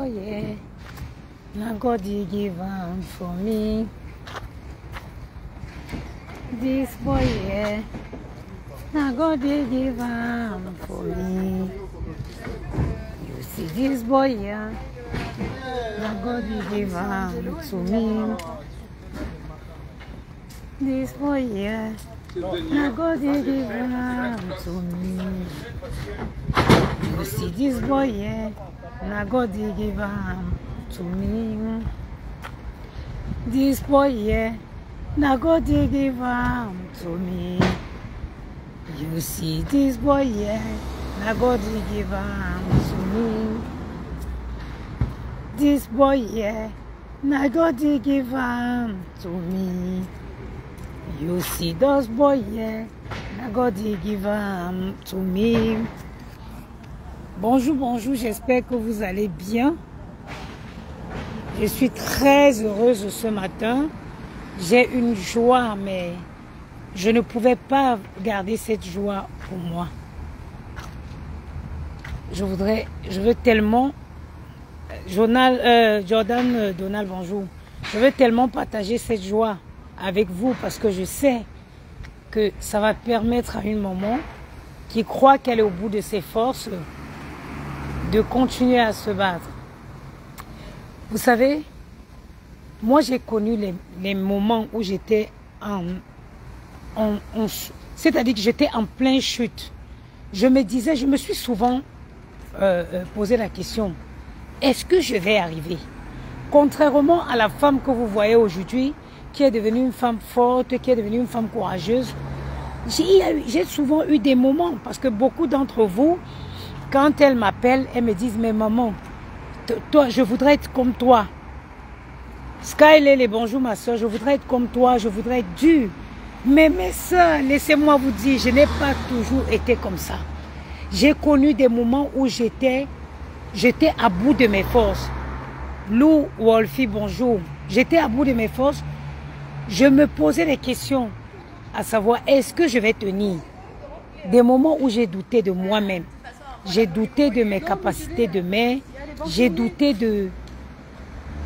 boy, yeah. Now God he give for me. This boy, yeah. Now God he give for me. You see this boy, yeah. Now God he give to me. This boy, yeah. Now God he give to me. You see this boy, yeah. Now God he give to me. This boy, yeah. Now God he give to me. You see this boy, yeah. Now God he give to me. This boy, yeah. Now God he give to me. You see those boy, yeah. Now God he give to me. Bonjour, bonjour, j'espère que vous allez bien. Je suis très heureuse ce matin. J'ai une joie, mais je ne pouvais pas garder cette joie pour moi. Je veux tellement, Jordan Donald, bonjour. Je veux tellement partager cette joie avec vous parce que je sais que ça va permettre à une maman qui croit qu'elle est au bout de ses forces de continuer à se battre. Vous savez, moi j'ai connu les moments où j'étais c'est-à-dire que j'étais en pleine chute. Je me suis souvent posé la question, est-ce que je vais arriver? Contrairement à la femme que vous voyez aujourd'hui, qui est devenue une femme forte, qui est devenue une femme courageuse, j'ai souvent eu des moments, parce que beaucoup d'entre vous, quand elles m'appellent, elles me disent, mais maman, toi, je voudrais être comme toi. Skyler, les bonjour ma soeur, je voudrais être comme toi, je voudrais être dure. Mais mes soeurs, laissez-moi vous dire, je n'ai pas toujours été comme ça. J'ai connu des moments où j'étais à bout de mes forces. Lou Wolfie, bonjour. J'étais à bout de mes forces. Je me posais des questions, à savoir, est-ce que je vais tenir? Des moments où j'ai douté de moi-même. J'ai douté de mes capacités de mère. J'ai douté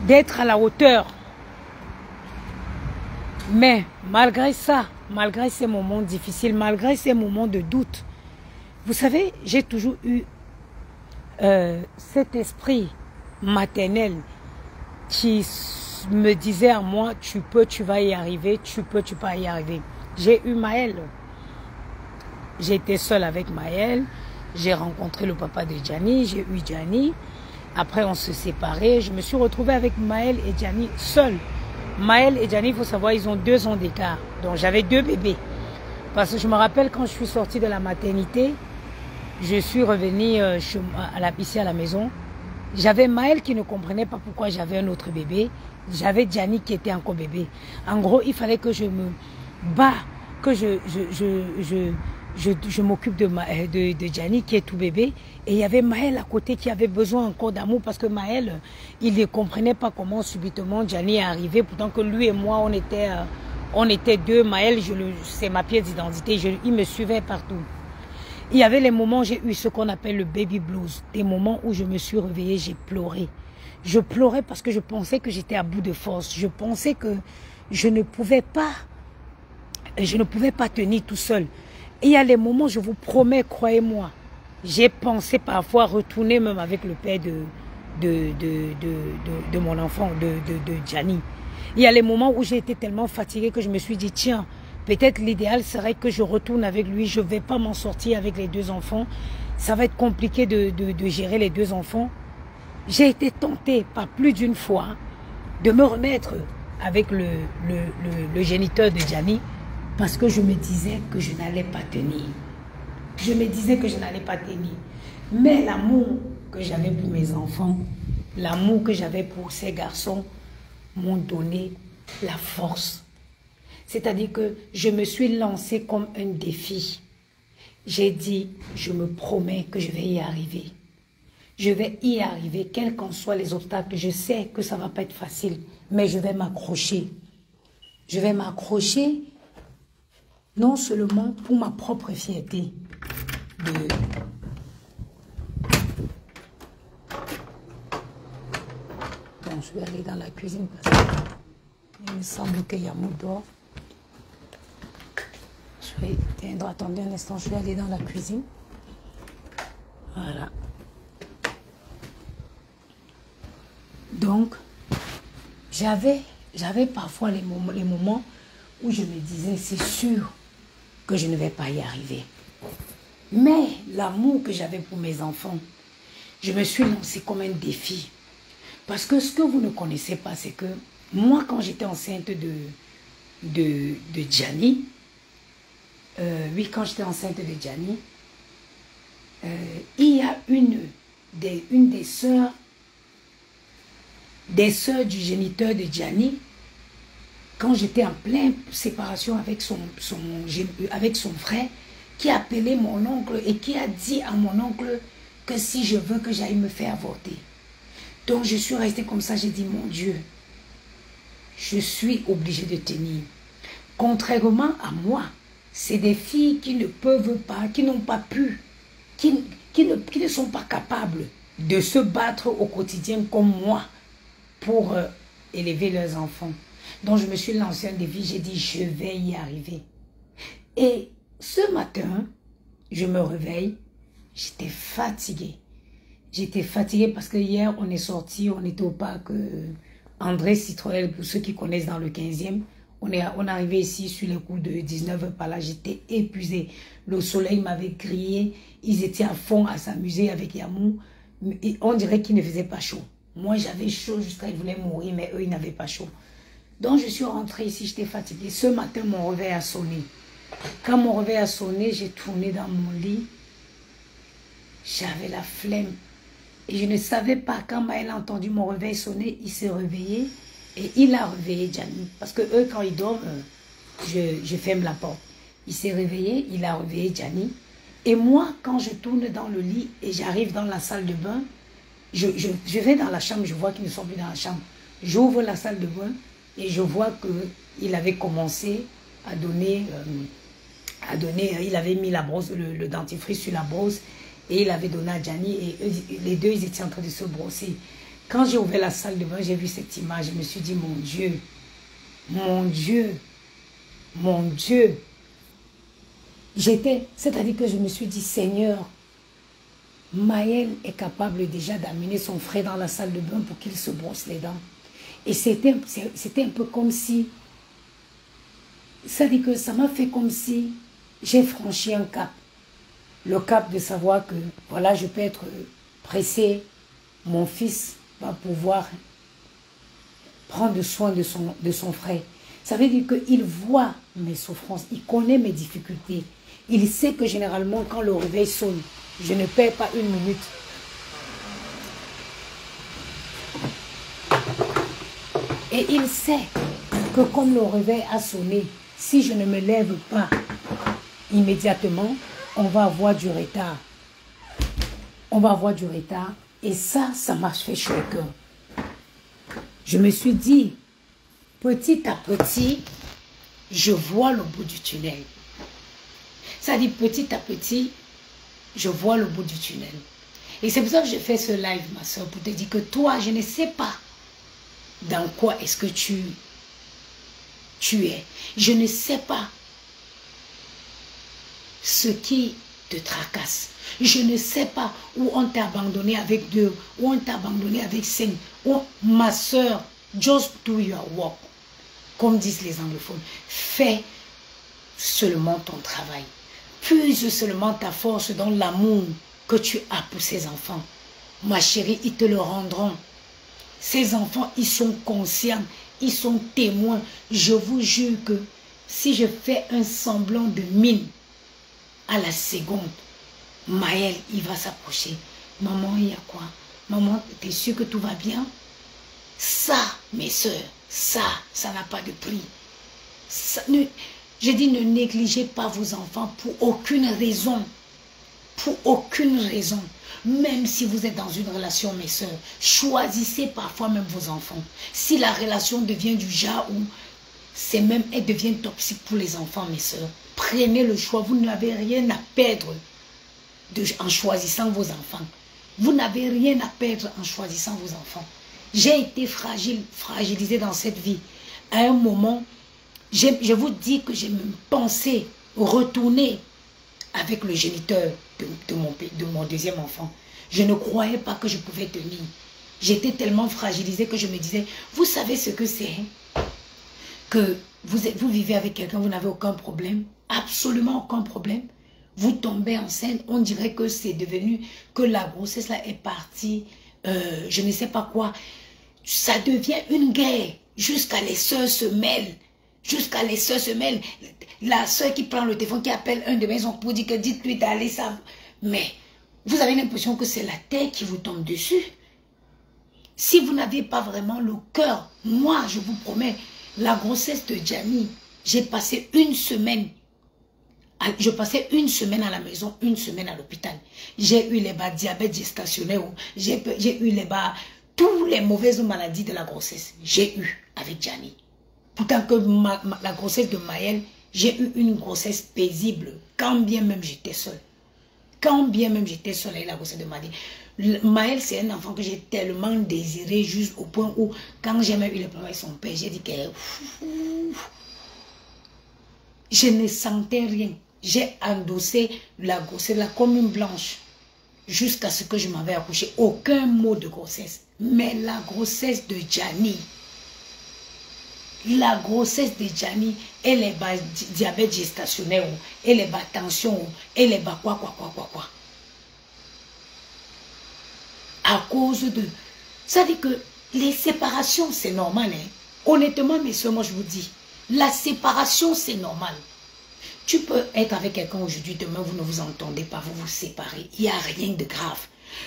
d'être à la hauteur. Mais malgré ça, malgré ces moments difficiles, malgré ces moments de doute, vous savez, j'ai toujours eu cet esprit maternel qui me disait à moi, tu peux, tu vas y arriver, tu peux, tu vas y arriver. J'ai eu Maël. J'ai été seule avec Maël. J'ai rencontré le papa de Gianni, j'ai eu Gianni. Après, on se séparait. Je me suis retrouvée avec Maël et Gianni seule. Maël et Gianni, il faut savoir, ils ont 2 ans d'écart. Donc, j'avais 2 bébés. Parce que je me rappelle quand je suis sortie de la maternité, je suis revenue ici à la maison. J'avais Maël qui ne comprenait pas pourquoi j'avais un autre bébé. J'avais Gianni qui était encore bébé. En gros, il fallait que je me bats, que je m'occupe de Gianni qui est tout bébé. Et il y avait Maël à côté qui avait besoin encore d'amour parce que Maël, il ne comprenait pas comment subitement Gianni est arrivé. Pourtant que lui et moi, on était 2. Maël, c'est ma pièce d'identité. Il me suivait partout. Il y avait les moments où j'ai eu ce qu'on appelle le baby blues. Des moments où je me suis réveillée, j'ai pleuré. Je pleurais parce que je pensais que j'étais à bout de force. Je pensais que je ne pouvais pas tenir tout seul. Et il y a les moments, je vous promets, croyez-moi, j'ai pensé parfois retourner même avec le père de mon enfant, de Gianni. Il y a les moments où j'ai été tellement fatiguée que je me suis dit, tiens, peut-être l'idéal serait que je retourne avec lui. Je ne vais pas m'en sortir avec les 2 enfants. Ça va être compliqué de gérer les 2 enfants. J'ai été tentée par plus d'une fois de me remettre avec le géniteur de Gianni parce que je me disais que je n'allais pas tenir. Je me disais que je n'allais pas tenir. Mais l'amour que j'avais pour mes enfants, l'amour que j'avais pour ces garçons m'ont donné la force. C'est-à-dire que je me suis lancée comme un défi. J'ai dit, je me promets que je vais y arriver. Je vais y arriver, quels qu'en soient les obstacles. Je sais que ça ne va pas être facile, mais je vais m'accrocher. Je vais m'accrocher, non seulement pour ma propre fierté, je vais aller dans la cuisine parce qu'il me semble qu'il y a Yamou dehors. Je vais éteindre, attendez un instant, je vais aller dans la cuisine. Voilà. Donc, j'avais parfois les moments où je me disais, c'est sûr que je ne vais pas y arriver. Mais l'amour que j'avais pour mes enfants, je me suis lancée comme un défi. Parce que ce que vous ne connaissez pas, c'est que moi, quand j'étais enceinte de Gianni, quand j'étais enceinte de Gianni, il y a une des sœurs du géniteur de Gianni, quand j'étais en pleine séparation avec son frère, qui a appelé mon oncle et qui a dit à mon oncle que si je veux que j'aille me faire avorter. Donc je suis restée comme ça, j'ai dit, mon Dieu, je suis obligée de tenir. Contrairement à moi, c'est des filles qui ne peuvent pas, qui n'ont pas pu, qui ne sont pas capables de se battre au quotidien comme moi pour élever leurs enfants. Donc je me suis lancé un défi, j'ai dit, je vais y arriver. Et ce matin, je me réveille, j'étais fatiguée. J'étais fatiguée parce que hier, on est sorti, on était au parc André Citroën, pour ceux qui connaissent dans le 15e. On est arrivé ici sur les coups de 19h par là, j'étais épuisée. Le soleil m'avait grillé, ils étaient à fond à s'amuser avec Yamou. On dirait qu'il ne faisait pas chaud. Moi, j'avais chaud jusqu'à ils voulaient mourir, mais eux, ils n'avaient pas chaud. Donc, je suis rentrée ici, j'étais fatiguée. Ce matin, mon réveil a sonné. Quand mon réveil a sonné, j'ai tourné dans mon lit. J'avais la flemme. Et je ne savais pas, quand Maël a entendu mon réveil sonner, il s'est réveillé et il a réveillé Gianni. Parce que eux, quand ils dorment, je ferme la porte. Il s'est réveillé, il a réveillé Gianni. Et moi, quand je tourne dans le lit et j'arrive dans la salle de bain, je vais dans la chambre, je vois qu'ils ne sont plus dans la chambre. J'ouvre la salle de bain et je vois qu'il avait commencé à donner, il avait mis la brosse, le dentifrice sur la brosse. Et il avait donné à Gianni et les deux, ils étaient en train de se brosser. Quand j'ai ouvert la salle de bain, j'ai vu cette image. Je me suis dit, mon Dieu, mon Dieu, mon Dieu. C'est-à-dire que je me suis dit, Seigneur, Maël est capable déjà d'amener son frère dans la salle de bain pour qu'il se brosse les dents. Et c'était un peu comme si, c'est-à-dire que ça m'a fait comme si j'ai franchi un cap. Le cap de savoir que, voilà, je peux être pressé, mon fils va pouvoir prendre soin de son frère. Ça veut dire qu'il voit mes souffrances, il connaît mes difficultés. Il sait que généralement, quand le réveil sonne, je ne perds pas une minute. Et il sait que comme le réveil a sonné, si je ne me lève pas immédiatement, on va avoir du retard. On va avoir du retard. Et ça m'a fait chaud au cœur. Je me suis dit, petit à petit, je vois le bout du tunnel. Ça dit petit à petit, je vois le bout du tunnel. Et c'est pour ça que je fais ce live, ma soeur, pour te dire que toi, je ne sais pas dans quoi est-ce que tu es. Je ne sais pas ce qui te tracasse. Je ne sais pas où on t'a abandonné avec 2, où on t'a abandonné avec 5. Oh, ma soeur, just do your work. Comme disent les anglophones, fais seulement ton travail. Puise seulement ta force dans l'amour que tu as pour ces enfants. Ma chérie, ils te le rendront. Ces enfants, ils sont conscients, ils sont témoins. Je vous jure que si je fais un semblant de mine, à la seconde, Maël, il va s'approcher. Maman, il y a quoi? Maman, t'es sûre que tout va bien? Ça, mes soeurs, ça n'a pas de prix. Je dis, ne négligez pas vos enfants pour aucune raison. Pour aucune raison. Même si vous êtes dans une relation, mes soeurs, choisissez parfois même vos enfants. Si la relation devient du genre où elle devient toxique pour les enfants, mes soeurs, prenez le choix. Vous n'avez rien à perdre en choisissant vos enfants. Vous n'avez rien à perdre en choisissant vos enfants. J'ai été fragilisée dans cette vie. À un moment, je vous dis que j'ai même pensé retourner avec le géniteur de mon deuxième enfant. Je ne croyais pas que je pouvais tenir. J'étais tellement fragilisée que je me disais, vous savez ce que c'est, hein? Que vous vivez avec quelqu'un, vous n'avez aucun problème, absolument aucun problème. Vous tombez enceinte, on dirait que c'est devenu, que la grossesse là est partie, je ne sais pas quoi. Ça devient une guerre, jusqu'à les sœurs se mêlent. Jusqu'à les sœurs se mêlent. La sœur qui prend le téléphone, qui appelle un de mes oncles pour dire que dites-lui d'aller ça. Mais vous avez l'impression que c'est la terre qui vous tombe dessus. Si vous n'avez pas vraiment le cœur, moi je vous promets, la grossesse de Gianni, j'ai passé une semaine. Je passais une semaine à la maison, une semaine à l'hôpital. J'ai eu les diabète gestationnel, j'ai eu toutes les mauvaises maladies de la grossesse. J'ai eu avec Gianni. Pourtant que la grossesse de Maël, j'ai eu une grossesse paisible, quand bien même j'étais seule. Quand bien même j'étais seule avec la grossesse de Maël. Maël, c'est un enfant que j'ai tellement désiré, juste au point où, quand j'ai même eu les problèmes avec son père, j'ai dit que... Je ne sentais rien. J'ai endossé la grossesse là comme une blanche, jusqu'à ce que je m'avais accouché. Aucun mot de grossesse. Mais la grossesse de Gianni, elle est bas diabète gestationnel, elle est bas tension, elle est bas quoi. À cause de... Ça dit que les séparations, c'est normal. Hein? Honnêtement, mes soeurs, moi je vous dis, la séparation, c'est normal. Tu peux être avec quelqu'un aujourd'hui, demain, vous ne vous entendez pas, vous vous séparez. Il n'y a rien de grave.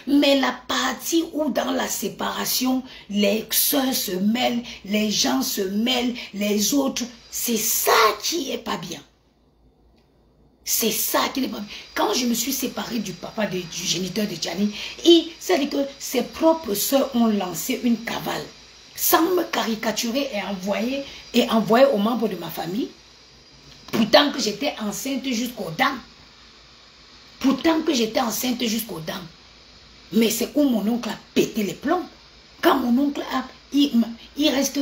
Mais la partie où dans la séparation, les soeurs se mêlent, les gens se mêlent, les autres, c'est ça qui n'est pas bien. C'est ça qui n'est pas bien. Quand je me suis séparée du papa, du géniteur de Gianni, c'est-à-dire que ses propres soeurs ont lancé une cavale, sans me caricaturer et envoyer aux membres de ma famille. Pourtant que j'étais enceinte jusqu'aux dents. Mais c'est où mon oncle a pété les plombs. Quand mon oncle a... Il reste...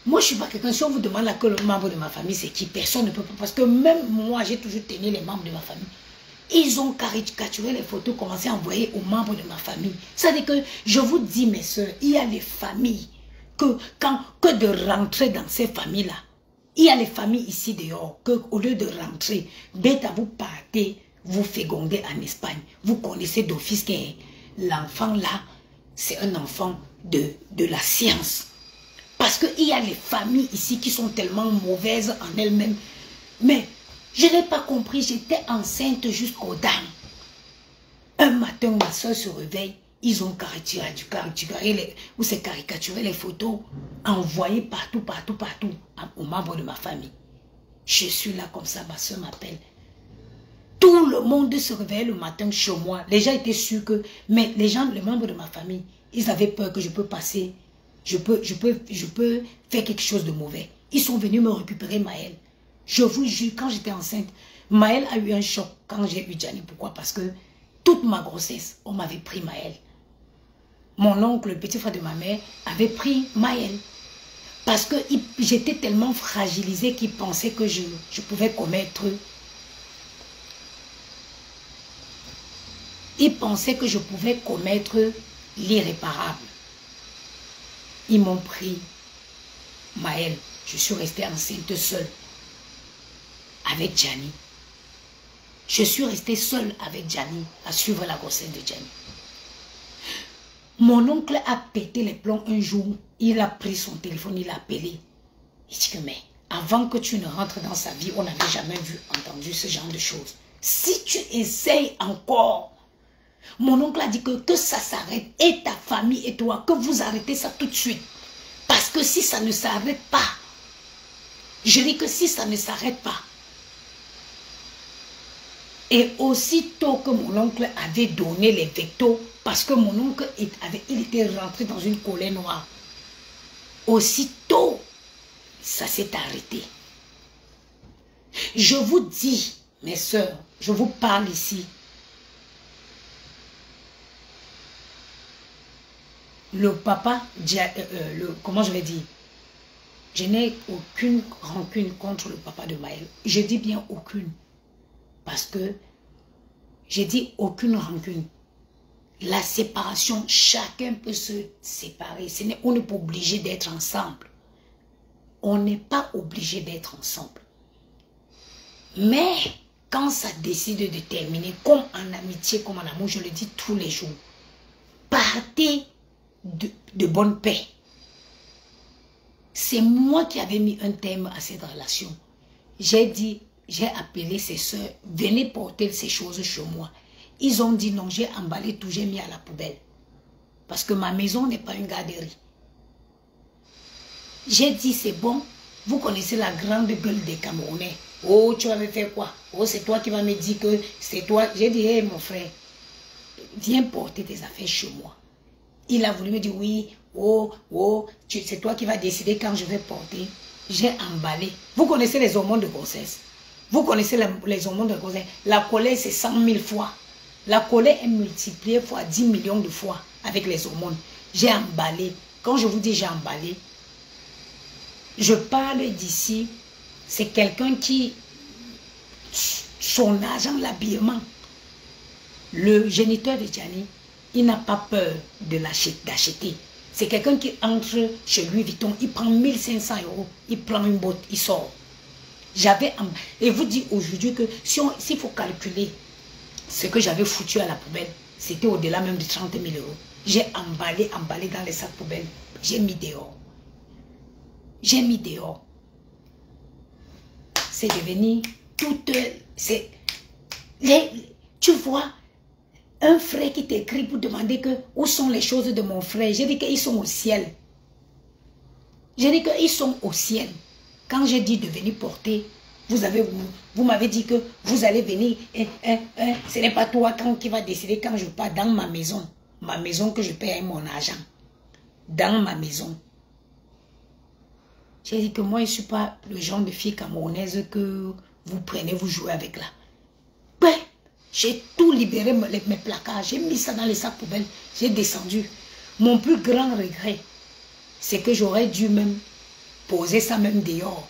Moi, je ne suis pas quelqu'un... Si on vous demande là que le membre de ma famille, c'est qui? Personne ne peut pas. Parce que même moi, j'ai toujours tenu les membres de ma famille. Ils ont caricaturé les photos, commencé à envoyer aux membres de ma famille. C'est-à-dire que, je vous dis, mes soeurs, il y a les familles que de rentrer dans ces familles-là. Il y a les familles ici dehors que, au lieu de rentrer, bête à vous partez, vous fécondez en Espagne. Vous connaissez d'office que l'enfant là, c'est un enfant de la science. Parce qu'il y a les familles ici qui sont tellement mauvaises en elles-mêmes. Mais je n'ai pas compris, j'étais enceinte jusqu'aux dames. Un matin, ma soeur se réveille. Ils ont caricaturé les photos, envoyées partout aux membres de ma famille. Je suis là comme ça, ma soeur m'appelle. Tout le monde se réveillait le matin chez moi. Les gens étaient sûrs que... Mais les membres de ma famille, ils avaient peur que je peux passer, je peux faire quelque chose de mauvais. Ils sont venus me récupérer Maël. Je vous jure, quand j'étais enceinte, Maël a eu un choc quand j'ai eu Gianni. Pourquoi? Parce que toute ma grossesse, on m'avait pris Maël. Mon oncle, le petit frère de ma mère, avait pris Maël. Parce que j'étais tellement fragilisée qu'il pensait que je pouvais commettre... Il pensait que je pouvais commettre l'irréparable. Ils m'ont pris Maël. Je suis restée enceinte seule avec Gianni. Je suis restée seule avec Gianni à suivre la grossesse de Gianni. Mon oncle a pété les plombs un jour. Il a pris son téléphone, il l'a appelé. Il dit que mais avant que tu ne rentres dans sa vie, on n'avait jamais entendu ce genre de choses. Si tu essayes encore, mon oncle a dit que ça s'arrête, et ta famille et toi, que vous arrêtez ça tout de suite. Parce que si ça ne s'arrête pas, je dis que si ça ne s'arrête pas, et aussitôt que mon oncle avait donné les vectos, parce que mon oncle il était rentré dans une colère noire, aussitôt, ça s'est arrêté. Je vous dis, mes soeurs, je vous parle ici. le papa, comment je vais dire, je n'ai aucune rancune contre le papa de Maël. Je dis bien aucune. Parce que, j'ai dit aucune rancune. La séparation, chacun peut se séparer. On n'est pas obligé d'être ensemble. On n'est pas obligé d'être ensemble. Mais, quand ça décide de terminer, comme en amitié, comme en amour, je le dis tous les jours, partez de bonne paix. C'est moi qui avais mis un terme à cette relation. J'ai dit, j'ai appelé ses soeurs, venez porter ces choses chez moi. Ils ont dit non, j'ai emballé tout, j'ai mis à la poubelle. Parce que ma maison n'est pas une garderie. J'ai dit, c'est bon, vous connaissez la grande gueule des Camerounais. Oh, tu vas me faire quoi? Oh, c'est toi qui vas me dire que c'est toi. J'ai dit, hé, mon frère, viens porter tes affaires chez moi. Il a voulu me dire, oui, c'est toi qui vas décider quand je vais porter. J'ai emballé. Vous connaissez les hormones de grossesse. Vous connaissez les hormones de grossesse. La colère, c'est 100 000 fois. La colère est multipliée fois 10 millions de fois avec les hormones. J'ai emballé. Quand je vous dis j'ai emballé, je parle d'ici, c'est quelqu'un qui, son argent, l'habillement, le géniteur de Gianni, il n'a pas peur d'acheter. C'est quelqu'un qui entre chez Louis Vuitton, il prend 1500 €, il prend une botte, il sort. Et vous dites aujourd'hui que s'il faut calculer ce que j'avais foutu à la poubelle, c'était au-delà même de 30 000 €. J'ai emballé dans les sacs poubelles. J'ai mis dehors. J'ai mis dehors. C'est devenu toute... Tu vois, un frère qui t'écrit pour demander que où sont les choses de mon frère. J'ai dit qu'ils sont au ciel. J'ai dit qu'ils sont au ciel. Quand j'ai dit de venir porter, vous m'avez dit que vous allez venir. Ce n'est pas toi qui va décider quand je pars dans ma maison. Ma maison que je paye avec mon argent. Dans ma maison. J'ai dit que moi, je ne suis pas le genre de fille camerounaise que vous prenez, vous jouez avec là. Ben, j'ai tout libéré, mes placards. J'ai mis ça dans les sacs poubelles. J'ai descendu. Mon plus grand regret, c'est que j'aurais dû même poser ça même dehors.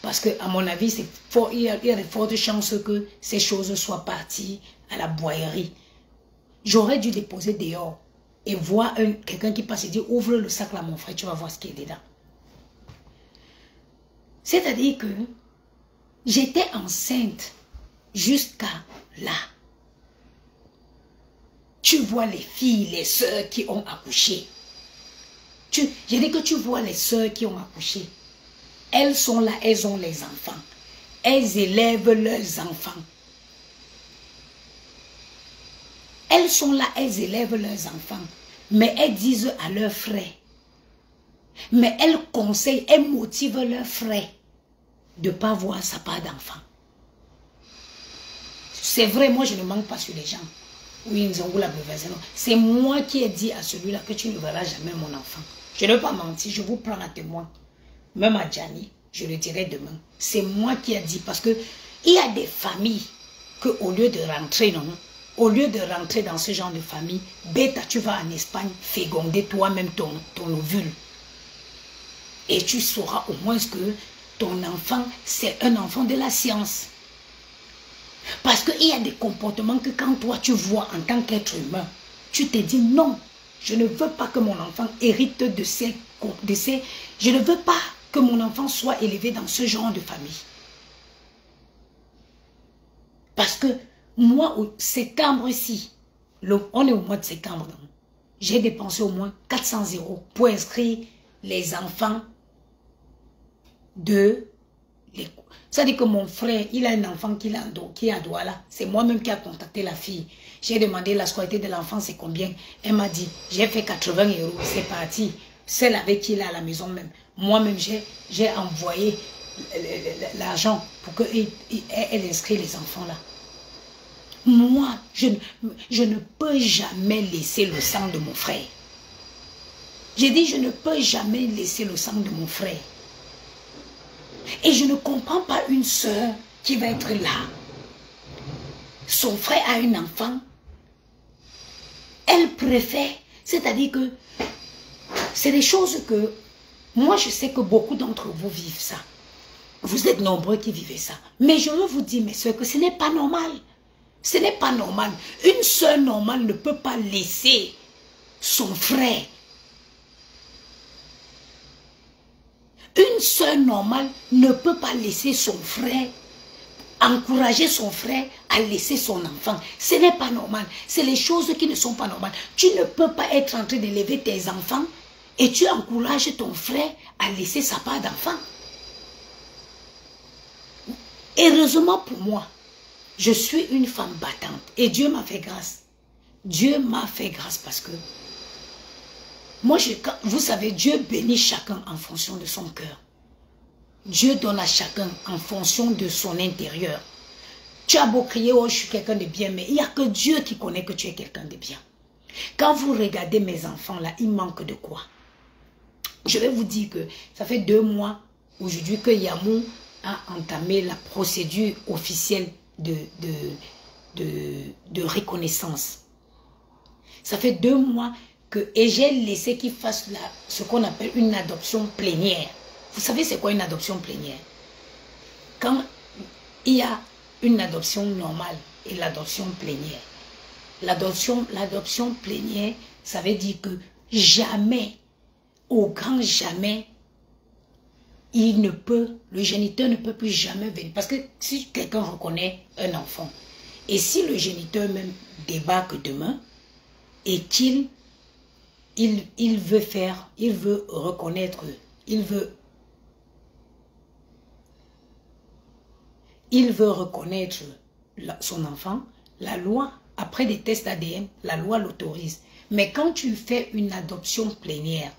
Parce que, à mon avis, il y a de fortes chances que ces choses soient parties à la boiserie. J'aurais dû déposer dehors et voir quelqu'un qui passe et dire ouvre le sac là, mon frère, tu vas voir ce qui est dedans. C'est-à-dire que j'étais enceinte jusqu'à là. Tu vois les filles, les sœurs qui ont accouché. J'ai dit que tu vois les sœurs qui ont accouché. Elles sont là, elles ont les enfants. Elles élèvent leurs enfants. Elles sont là, elles élèvent leurs enfants. Mais elles disent à leurs frères. Mais elles conseillent, elles motivent leurs frères de ne pas voir sa part d'enfant. C'est vrai, moi je ne manque pas sur les gens. Oui, nous avons la mauvaise. C'est moi qui ai dit à celui-là que tu ne verras jamais mon enfant. Je ne veux pas mentir, je vous prends à témoin. Même à Gianni, je le dirai demain. C'est moi qui ai dit, parce que il y a des familles que au lieu de rentrer, non, au lieu de rentrer dans ce genre de famille, bêta, tu vas en Espagne féconder toi-même ton ovule. Et tu sauras au moins que ton enfant, c'est un enfant de la science. Parce qu'il y a des comportements que quand toi tu vois en tant qu'être humain, tu te dis non, je ne veux pas que mon enfant hérite de ces... Je ne veux pas que mon enfant soit élevé dans ce genre de famille. Parce que moi, au septembre-ci, on est au mois de septembre, j'ai dépensé au moins 400 € pour inscrire les enfants de l'école. Ça dit que mon frère, il a un enfant qui est à Douala. C'est moi-même qui a contacté la fille. J'ai demandé la scolarité de l'enfant, c'est combien? Elle m'a dit, j'ai fait 80 €, c'est parti. Celle avec qui il est à la maison même. Moi-même, j'ai envoyé l'argent pour qu'elle inscrit les enfants là. Moi, je ne peux jamais laisser le sang de mon frère. J'ai dit, je ne peux jamais laisser le sang de mon frère. Et je ne comprends pas une soeur qui va être là. Son frère a un enfant. Elle préfère, c'est-à-dire que C'est des choses que, moi je sais que beaucoup d'entre vous vivent ça. Vous êtes nombreux qui vivez ça. Mais je veux vous dire, mes soeurs, que ce n'est pas normal. Ce n'est pas normal. Une sœur normale ne peut pas laisser son frère. Une sœur normale ne peut pas laisser son frère, encourager son frère à laisser son enfant. Ce n'est pas normal. C'est les choses qui ne sont pas normales. Tu ne peux pas être en train d'élever tes enfants et tu encourages ton frère à laisser sa part d'enfant. Heureusement pour moi, je suis une femme battante et Dieu m'a fait grâce. Dieu m'a fait grâce parce que moi, vous savez, Dieu bénit chacun en fonction de son cœur. Dieu donne à chacun en fonction de son intérieur. Tu as beau crier, oh, je suis quelqu'un de bien, mais il n'y a que Dieu qui connaît que tu es quelqu'un de bien. Quand vous regardez mes enfants là, il manque de quoi? Je vais vous dire que ça fait 2 mois aujourd'hui que Yamou a entamé la procédure officielle de reconnaissance. Ça fait 2 mois et j'ai laissé qu'il fasse ce qu'on appelle une adoption plénière. Vous savez c'est quoi une adoption plénière? Quand il y a une adoption normale et l'adoption plénière. L'adoption plénière, ça veut dire que jamais, au grand jamais, le géniteur ne peut plus jamais venir. Parce que si quelqu'un reconnaît un enfant, et si le géniteur même débarque demain, et qu'il veut reconnaître, il veut reconnaître son enfant, la loi, après des tests ADN, la loi l'autorise. Mais quand tu fais une adoption plénière,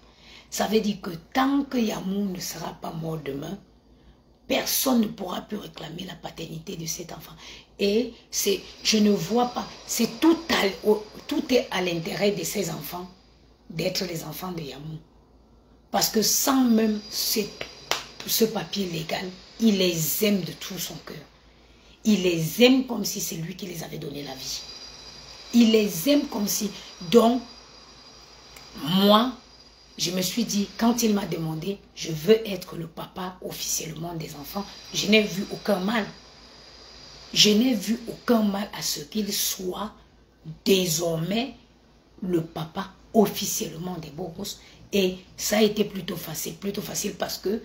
ça veut dire que tant que Yamou ne sera pas mort demain, personne ne pourra plus réclamer la paternité de cet enfant. Et je ne vois pas, tout est à l'intérêt de ces enfants, d'être les enfants de Yamou. Parce que sans même ce papier légal, il les aime de tout son cœur. Il les aime comme si c'est lui qui les avait donné la vie. Il les aime comme si... Donc, moi, je me suis dit, quand il m'a demandé, je veux être le papa officiellement des enfants, je n'ai vu aucun mal. Je n'ai vu aucun mal à ce qu'il soit désormais le papa officiellement des beaux gosses. Et ça a été plutôt facile parce que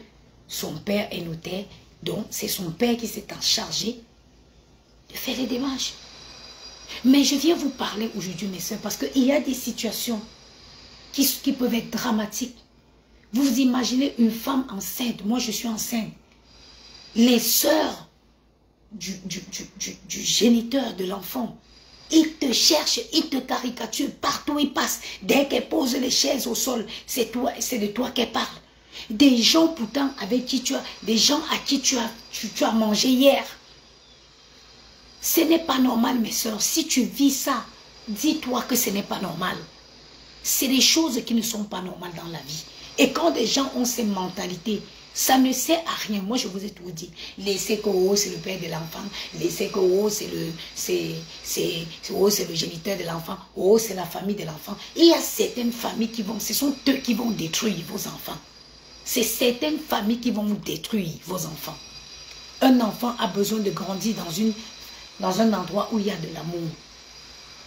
son père est notaire, donc c'est son père qui s'est chargé de faire les démarches. Mais je viens vous parler aujourd'hui, mes soeurs, parce qu'il y a des situations qui peuvent être dramatiques. Vous vous imaginez une femme enceinte, moi je suis enceinte. Les sœurs du géniteur de l'enfant, ils te cherchent, ils te caricaturent partout où ils passent. Dès qu'elles posent les chaises au sol, c'est de toi qu'elles parlent. Des gens pourtant avec qui des gens à qui tu as mangé hier. Ce n'est pas normal, mes soeurs. Si tu vis ça, dis-toi que ce n'est pas normal. C'est des choses qui ne sont pas normales dans la vie. Et quand des gens ont ces mentalités, ça ne sert à rien. Moi, je vous ai tout dit. Laissez que oh, c'est le père de l'enfant. Laissez que oh, c'est le géniteur de l'enfant. Oh, c'est la famille de l'enfant. Il y a certaines familles ce sont eux qui vont détruire vos enfants. C'est certaines familles qui vont vous détruire vos enfants. Un enfant a besoin de grandir dans un endroit où il y a de l'amour.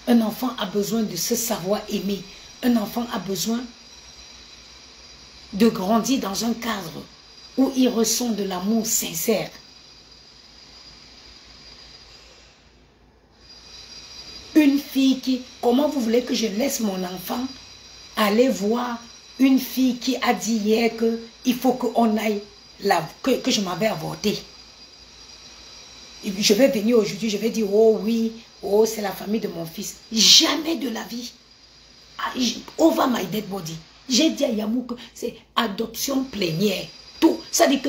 Un enfant a besoin de se savoir aimer. Un enfant a besoin de grandir dans un cadre où il ressent de l'amour sincère. Une fille qui... Comment vous voulez que je laisse mon enfant aller voir une fille qui a dit hier qu'il faut qu'on aille, que je m'avais avorté? Je vais venir aujourd'hui, je vais dire, oh oui, oh c'est la famille de mon fils. Jamais de la vie. Over my dead body. J'ai dit à Yamou que c'est adoption plénière. Tout. Ça dit que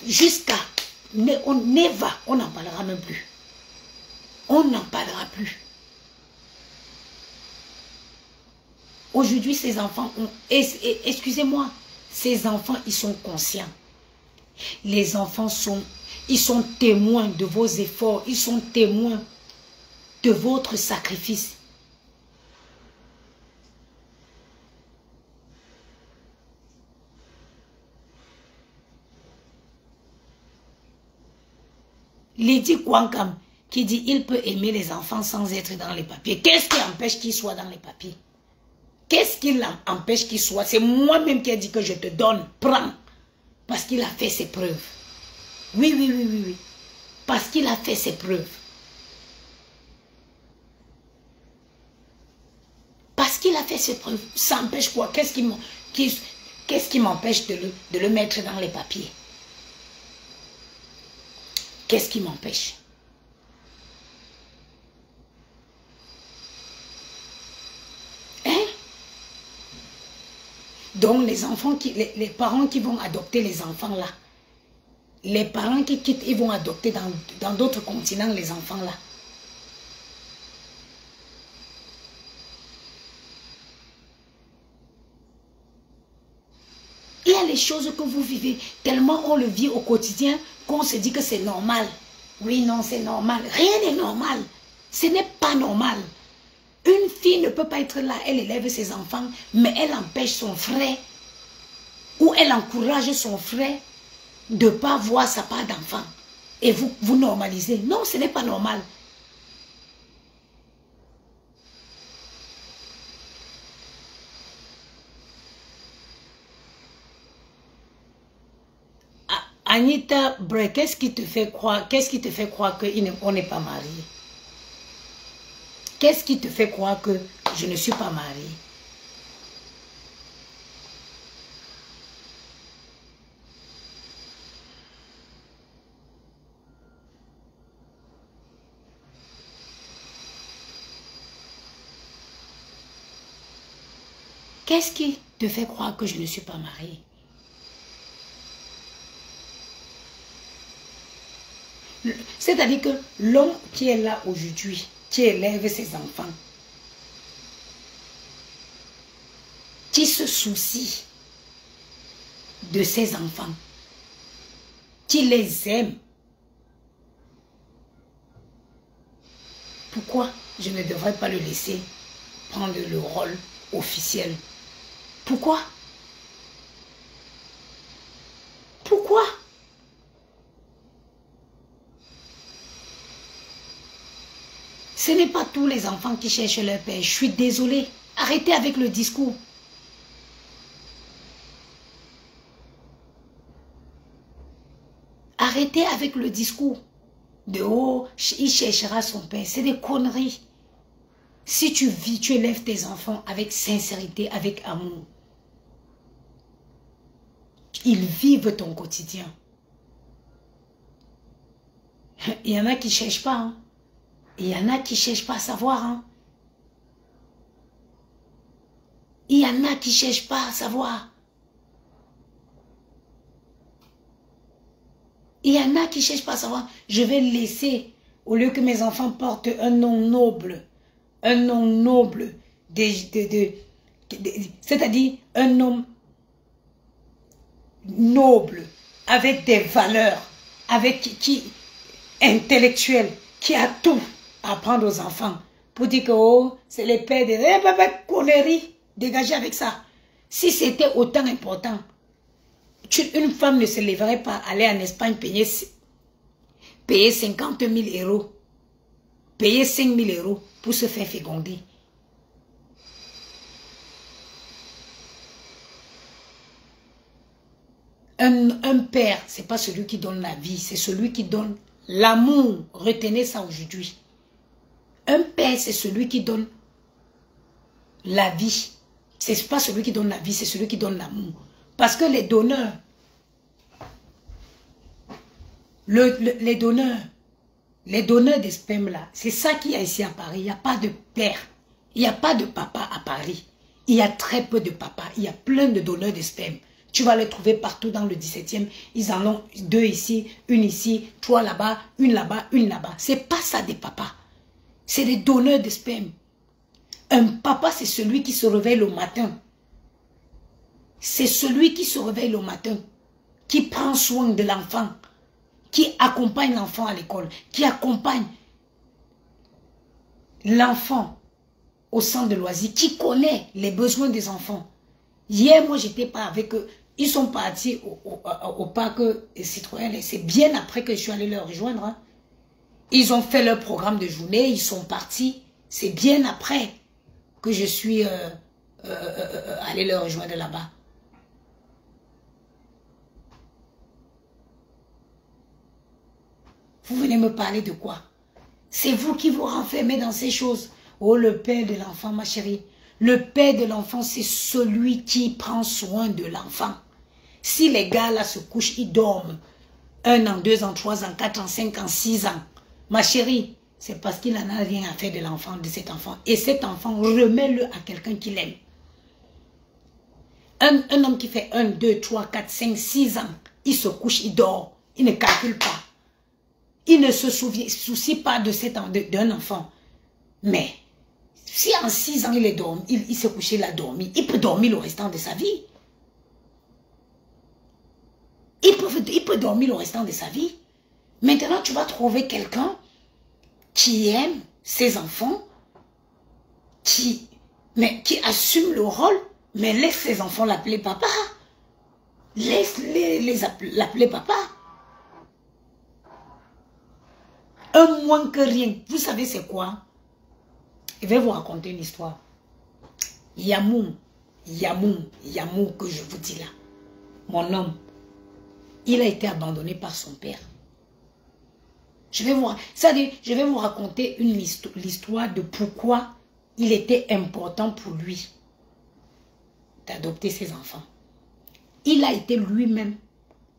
jusqu'à... On n'en parlera même plus. On n'en parlera plus. Aujourd'hui, ces enfants ont... Excusez-moi, ces enfants, ils sont conscients. Les enfants ils sont témoins de vos efforts. Ils sont témoins de votre sacrifice. Lydie Kwankam, qui dit il peut aimer les enfants sans être dans les papiers. Qu'est-ce qui empêche qu'il soit dans les papiers? Qu'est-ce qui l'empêche qu'il soit? C'est moi-même qui ai dit que je te donne, prends. Parce qu'il a fait ses preuves. Oui, oui, oui, oui, oui. Parce qu'il a fait ses preuves. Parce qu'il a fait ses preuves. Ça empêche quoi? Qu'est-ce qui m'empêche de le mettre dans les papiers? Qu'est-ce qui m'empêche? Hein? Donc les enfants, les parents qui vont adopter les enfants là, les parents qui quittent, ils vont adopter dans d'autres continents les enfants là. Il y a les choses que vous vivez, tellement on le vit au quotidien qu'on se dit que c'est normal. Oui, non, c'est normal. Rien n'est normal. Ce n'est pas normal. Une fille ne peut pas être là, elle élève ses enfants, mais elle empêche son frère ou elle encourage son frère de ne pas voir sa part d'enfant. Et vous normalisez. Non, ce n'est pas normal. Anita Bray, qu'est-ce qui te fait croire qu'on n'est pas marié? Qu'est-ce qui te fait croire que je ne suis pas mariée? Qu'est-ce qui te fait croire que je ne suis pas mariée? C'est-à-dire que l'homme qui est là aujourd'hui, qui élève ses enfants, qui se soucie de ses enfants, qui les aime, pourquoi je ne devrais pas le laisser prendre le rôle officiel? Pourquoi? Pourquoi? Ce n'est pas tous les enfants qui cherchent leur père. Je suis désolée. Arrêtez avec le discours. Arrêtez avec le discours de « oh, il cherchera son père ». C'est des conneries. Si tu vis, tu élèves tes enfants avec sincérité, avec amour. Ils vivent ton quotidien. Il y en a qui ne cherchent pas. Hein. Il y en a qui ne cherchent pas à savoir. Hein. Il y en a qui ne cherchent pas à savoir. Il y en a qui ne cherchent pas à savoir. Je vais laisser, au lieu que mes enfants portent un nom noble, c'est-à-dire un nom noble, avec des valeurs, intellectuel, qui a tout à apprendre aux enfants, pour dire que oh, c'est les pères des conneries, dégagez avec ça. Si c'était autant important, une femme ne se lèverait pas aller en Espagne payer 50 000 euros, payer 5 000 euros pour se faire féconder. Un père, ce n'est pas celui qui donne la vie, c'est celui qui donne l'amour. Retenez ça aujourd'hui. Un père, c'est celui qui donne la vie. Ce n'est pas celui qui donne la vie, c'est celui qui donne l'amour. Parce que les donneurs, les donneurs des spermes là, c'est ça qu'il y a ici à Paris. Il n'y a pas de père, il n'y a pas de papa à Paris. Il y a très peu de papas, il y a plein de donneurs de sperme. Tu vas les trouver partout dans le 17e. Ils en ont 2 ici, 1 ici, 3 là-bas, 1 là-bas, 1 là-bas. C'est pas ça des papas. C'est des donneurs de sperme. Un papa, c'est celui qui se réveille le matin. C'est celui qui se réveille le matin, qui prend soin de l'enfant, qui accompagne l'enfant à l'école, qui accompagne l'enfant au centre de loisirs, qui connaît les besoins des enfants. Hier, moi, j'étais pas avec eux. Ils sont partis au parc Citroën. C'est bien après que je suis allé leur rejoindre. Hein. Ils ont fait leur programme de journée, ils sont partis. C'est bien après que je suis allé leur rejoindre là-bas. Vous venez me parler de quoi? C'est vous qui vous renfermez dans ces choses. Oh, le père de l'enfant, ma chérie. Le père de l'enfant, c'est celui qui prend soin de l'enfant. Si les gars là se couchent, ils dorment 1 an, 2 ans, 3 ans, 4 ans, 5 ans, 6 ans. Ma chérie, c'est parce qu'il n'en a rien à faire de l'enfant, de cet enfant. Et cet enfant, remets-le à quelqu'un qui l'aime. Un homme qui fait 1, 2, 3, 4, 5, 6 ans, il se couche, il dort, il ne calcule pas. Il ne se soucie pas de d'un enfant. Mais, si en 6 ans, il s'est couché, il a dormi, il peut dormir le restant de sa vie. Il peut dormir le restant de sa vie. Maintenant, tu vas trouver quelqu'un qui aime ses enfants, qui assume le rôle, mais laisse ses enfants l'appeler papa. Laisse-les l'appeler papa. Un moins que rien. Vous savez c'est quoi? Je vais vous raconter une histoire. Yamou que je vous dis là. Mon homme, il a été abandonné par son père. Je vais vous raconter l'histoire de pourquoi il était important pour lui d'adopter ses enfants. Il a été lui-même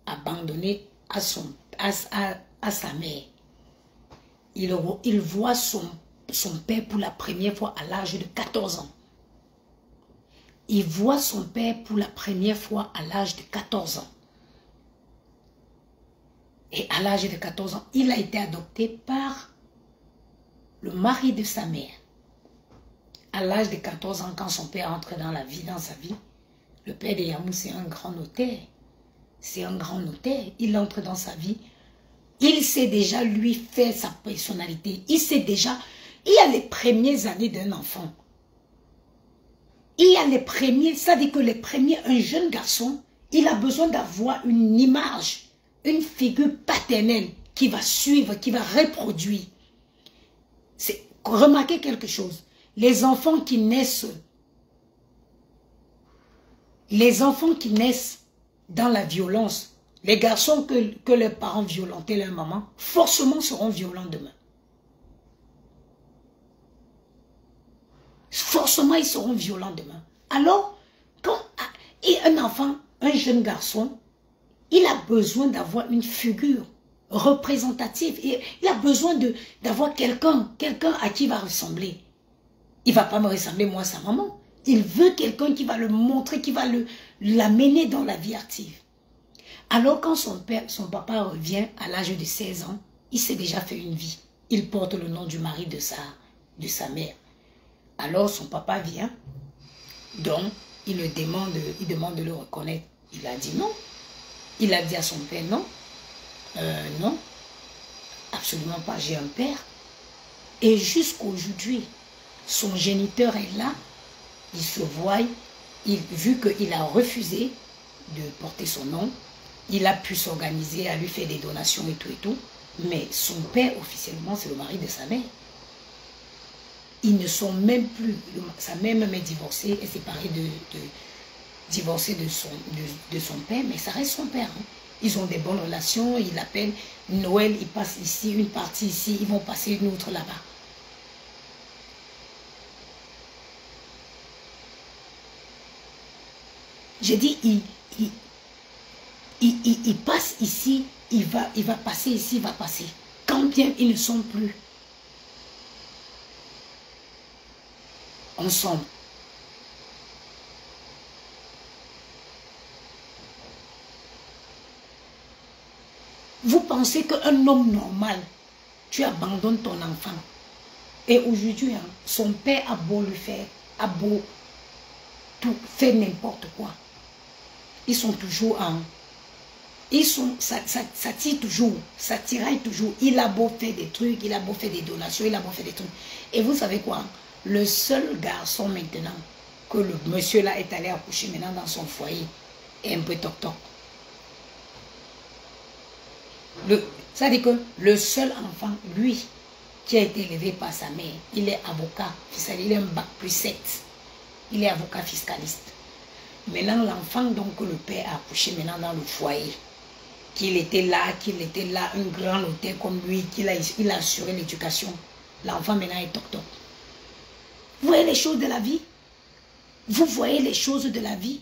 abandonné à sa mère. Il voit son père pour la première fois à l'âge de 14 ans. Il voit son père pour la première fois à l'âge de 14 ans. Et à l'âge de 14 ans, il a été adopté par le mari de sa mère. À l'âge de 14 ans, quand son père entre dans sa vie, le père de Yamou, c'est un grand notaire. C'est un grand notaire. Il entre dans sa vie. Il sait déjà lui faire sa personnalité. Il sait déjà, il y a les premières années d'un enfant. Il y a les premiers, ça dit que les premiers, un jeune garçon, il a besoin d'avoir une image, une figure paternelle qui va suivre, qui va reproduire. Remarquez quelque chose. Les enfants qui naissent dans la violence, les garçons que leurs parents violentaient leur maman, forcément seront violents demain. Forcément, ils seront violents demain. Alors, quand un enfant, un jeune garçon, il a besoin d'avoir une figure représentative. Il a besoin d'avoir quelqu'un à qui il va ressembler. Il ne va pas me ressembler, moi, à sa maman. Il veut quelqu'un qui va le montrer, qui va l'amener dans la vie active. Alors, quand son papa revient à l'âge de 16 ans, il s'est déjà fait une vie. Il porte le nom du mari de sa mère. Alors, son papa vient, donc, il demande de le reconnaître. Il a dit non. Il a dit à son père non. Non, absolument pas, j'ai un père. Et jusqu'aujourd'hui, son géniteur est là, il se voit, vu qu'il a refusé de porter son nom, il a pu s'organiser à lui faire des donations et tout, mais son père officiellement c'est le mari de sa mère. Ils ne sont même plus, sa mère même est divorcée, est séparée divorcée de son père, mais ça reste son père. Hein. Ils ont des bonnes relations, il l'appelle Noël, il passe ici, une partie ici, ils vont passer une autre là-bas. J'ai dit, il passe ici, il va passer ici, il va passer. Quand bien ils ne sont plus ensemble. Vous pensez qu'un homme normal, tu abandonnes ton enfant. Et aujourd'hui, hein, son père a beau le faire, a beau tout faire n'importe quoi. Ils sont toujours en... ça tire toujours, ça tiraille toujours. Il a beau faire des trucs, il a beau faire des donations, il a beau faire des trucs. Et vous savez quoi? Le seul garçon maintenant que le monsieur là est allé accoucher maintenant dans son foyer est un peu toc-toc. Ça dit que le seul enfant, lui, qui a été élevé par sa mère, il est avocat, il est un bac plus 7. Il est avocat fiscaliste. Maintenant, l'enfant, donc, le père a accouché maintenant dans le foyer. Qu'il était là, un grand hôtel comme lui, il a assuré l'éducation. L'enfant maintenant est toc-toc. Vous voyez les choses de la vie? Vous voyez les choses de la vie?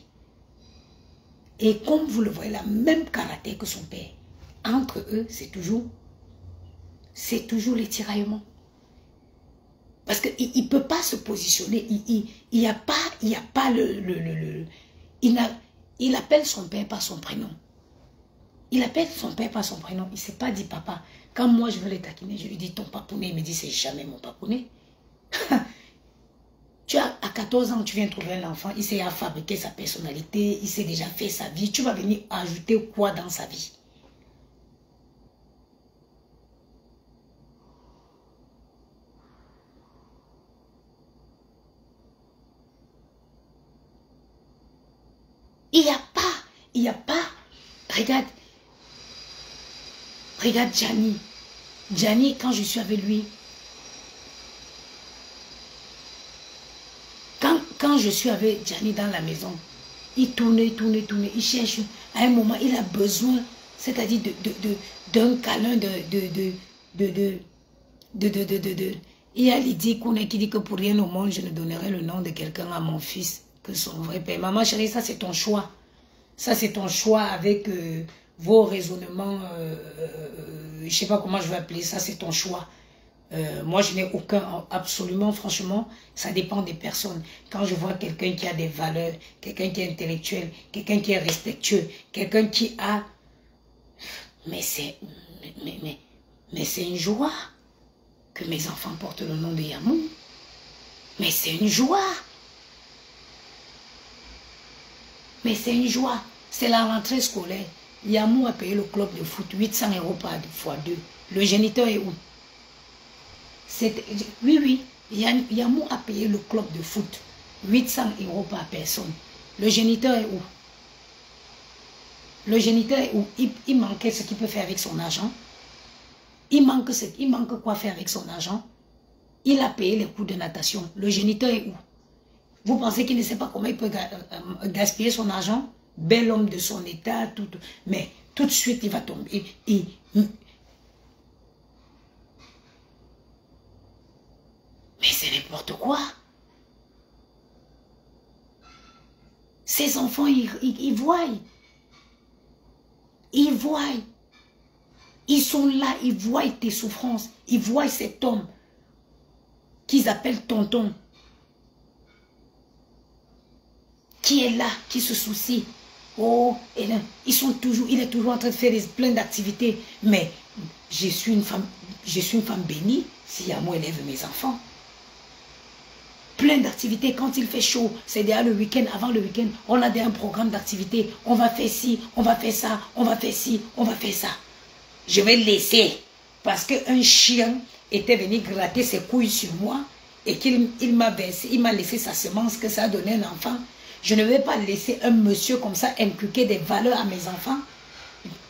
Et comme vous le voyez, la même caractère que son père. Entre eux, c'est toujours les tiraillements. Parce qu'il ne peut pas se positionner. Il n'y a pas il appelle son père par son prénom. Il appelle son père par son prénom. Il ne s'est pas dit papa. Quand moi je veux le taquiner, je lui dis ton papounet. Il me dit c'est jamais mon papounet. À 14 ans, tu viens trouver un enfant. Il sait fabriquer sa personnalité. Il sait déjà faire sa vie. Tu vas venir ajouter quoi dans sa vie? Il n'y a pas. Regarde Gianni. Gianni, quand je suis avec lui, quand je suis avec Gianni dans la maison, il tourne, il cherche. À un moment, il a besoin, c'est-à-dire d'un câlin, Il y a Lydie qui dit que pour rien au monde, je ne donnerai le nom de quelqu'un à mon fils que son vrai père. Maman chérie, ça c'est ton choix. Ça c'est ton choix avec vos raisonnements, je ne sais pas comment je vais appeler ça, c'est ton choix. Moi, je n'ai aucun, absolument, franchement, ça dépend des personnes. Quand je vois quelqu'un qui a des valeurs, quelqu'un qui est intellectuel, quelqu'un qui est respectueux, quelqu'un qui a... Mais c'est une joie que mes enfants portent le nom de Yamou. Mais c'est une joie. Mais c'est une joie. C'est la rentrée scolaire. Yamou a payé le club de foot 800 € par fois 2. Le géniteur est où? Oui. Yamou a payé le club de foot 800 € par personne. Le géniteur est où? Le géniteur est où? Il manquait ce qu'il peut faire avec son argent. Il manque quoi faire avec son argent. Il a payé les cours de natation. Le géniteur est où? Vous pensez qu'il ne sait pas comment il peut gaspiller son argent? Bel homme de son état, tout. Mais tout de suite, il va tomber. Mais c'est n'importe quoi. Ces enfants, ils voient. Ils voient. Ils sont là, ils voient tes souffrances. Ils voient cet homme qu'ils appellent tonton. Qui est là, qui se soucie. Oh, et là, il est toujours en train de faire plein d'activités. Mais je suis une femme bénie si Yamou élève mes enfants. Plein d'activités. Quand il fait chaud, c'est déjà le week-end, avant le week-end, on a déjà un programme d'activités. On va faire ci, on va faire ça, on va faire ci, on va faire ça. Je vais laisser. Parce qu'un chien était venu gratter ses couilles sur moi et qu'il m'a versé, il m'a laissé sa semence que ça a donné un enfant. Je ne vais pas laisser un monsieur comme ça inculquer des valeurs à mes enfants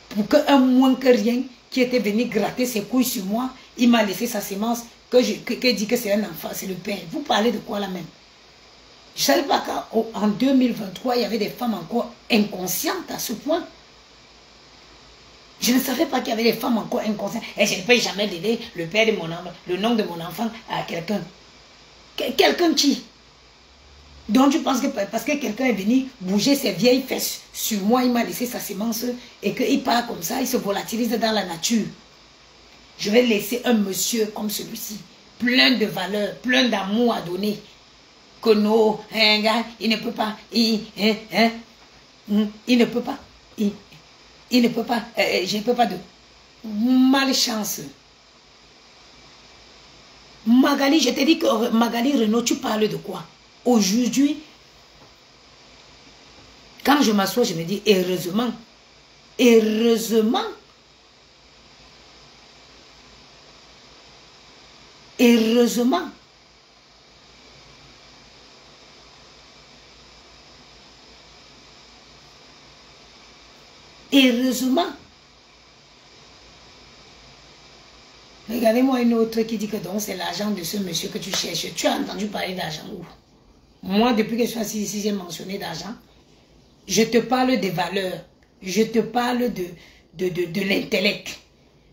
pour qu'un moins que rien qui était venu gratter ses couilles sur moi, il m'a laissé sa semence que dit que c'est un enfant, c'est le père. Vous parlez de quoi là même? Je ne savais pas qu'en 2023, il y avait des femmes encore inconscientes à ce point. Je ne savais pas qu'il y avait des femmes encore inconscientes. Et je ne peux jamais donner le père de mon enfant, le nom de mon enfant à quelqu'un. Quelqu'un qui? Donc tu penses que parce que quelqu'un est venu bouger ses vieilles fesses sur moi, il m'a laissé sa semence et qu'il part comme ça, il se volatilise dans la nature. Je vais laisser un monsieur comme celui-ci, plein de valeurs, plein d'amour à donner. Que non, un gars, il ne peut pas, il ne peut pas, il ne peut pas, je ne peux pas de malchance. Magali, je te dis que Magali Renaud, tu parles de quoi? Aujourd'hui, quand je m'assois, je me dis heureusement, heureusement, heureusement, heureusement Donnez-moi une autre qui dit que donc c'est l'argent de ce monsieur que tu cherches. Tu as entendu parler d'argent où? Moi, depuis que je suis assis ici, j'ai mentionné d'argent. Je te parle des valeurs. Je te parle de l'intellect.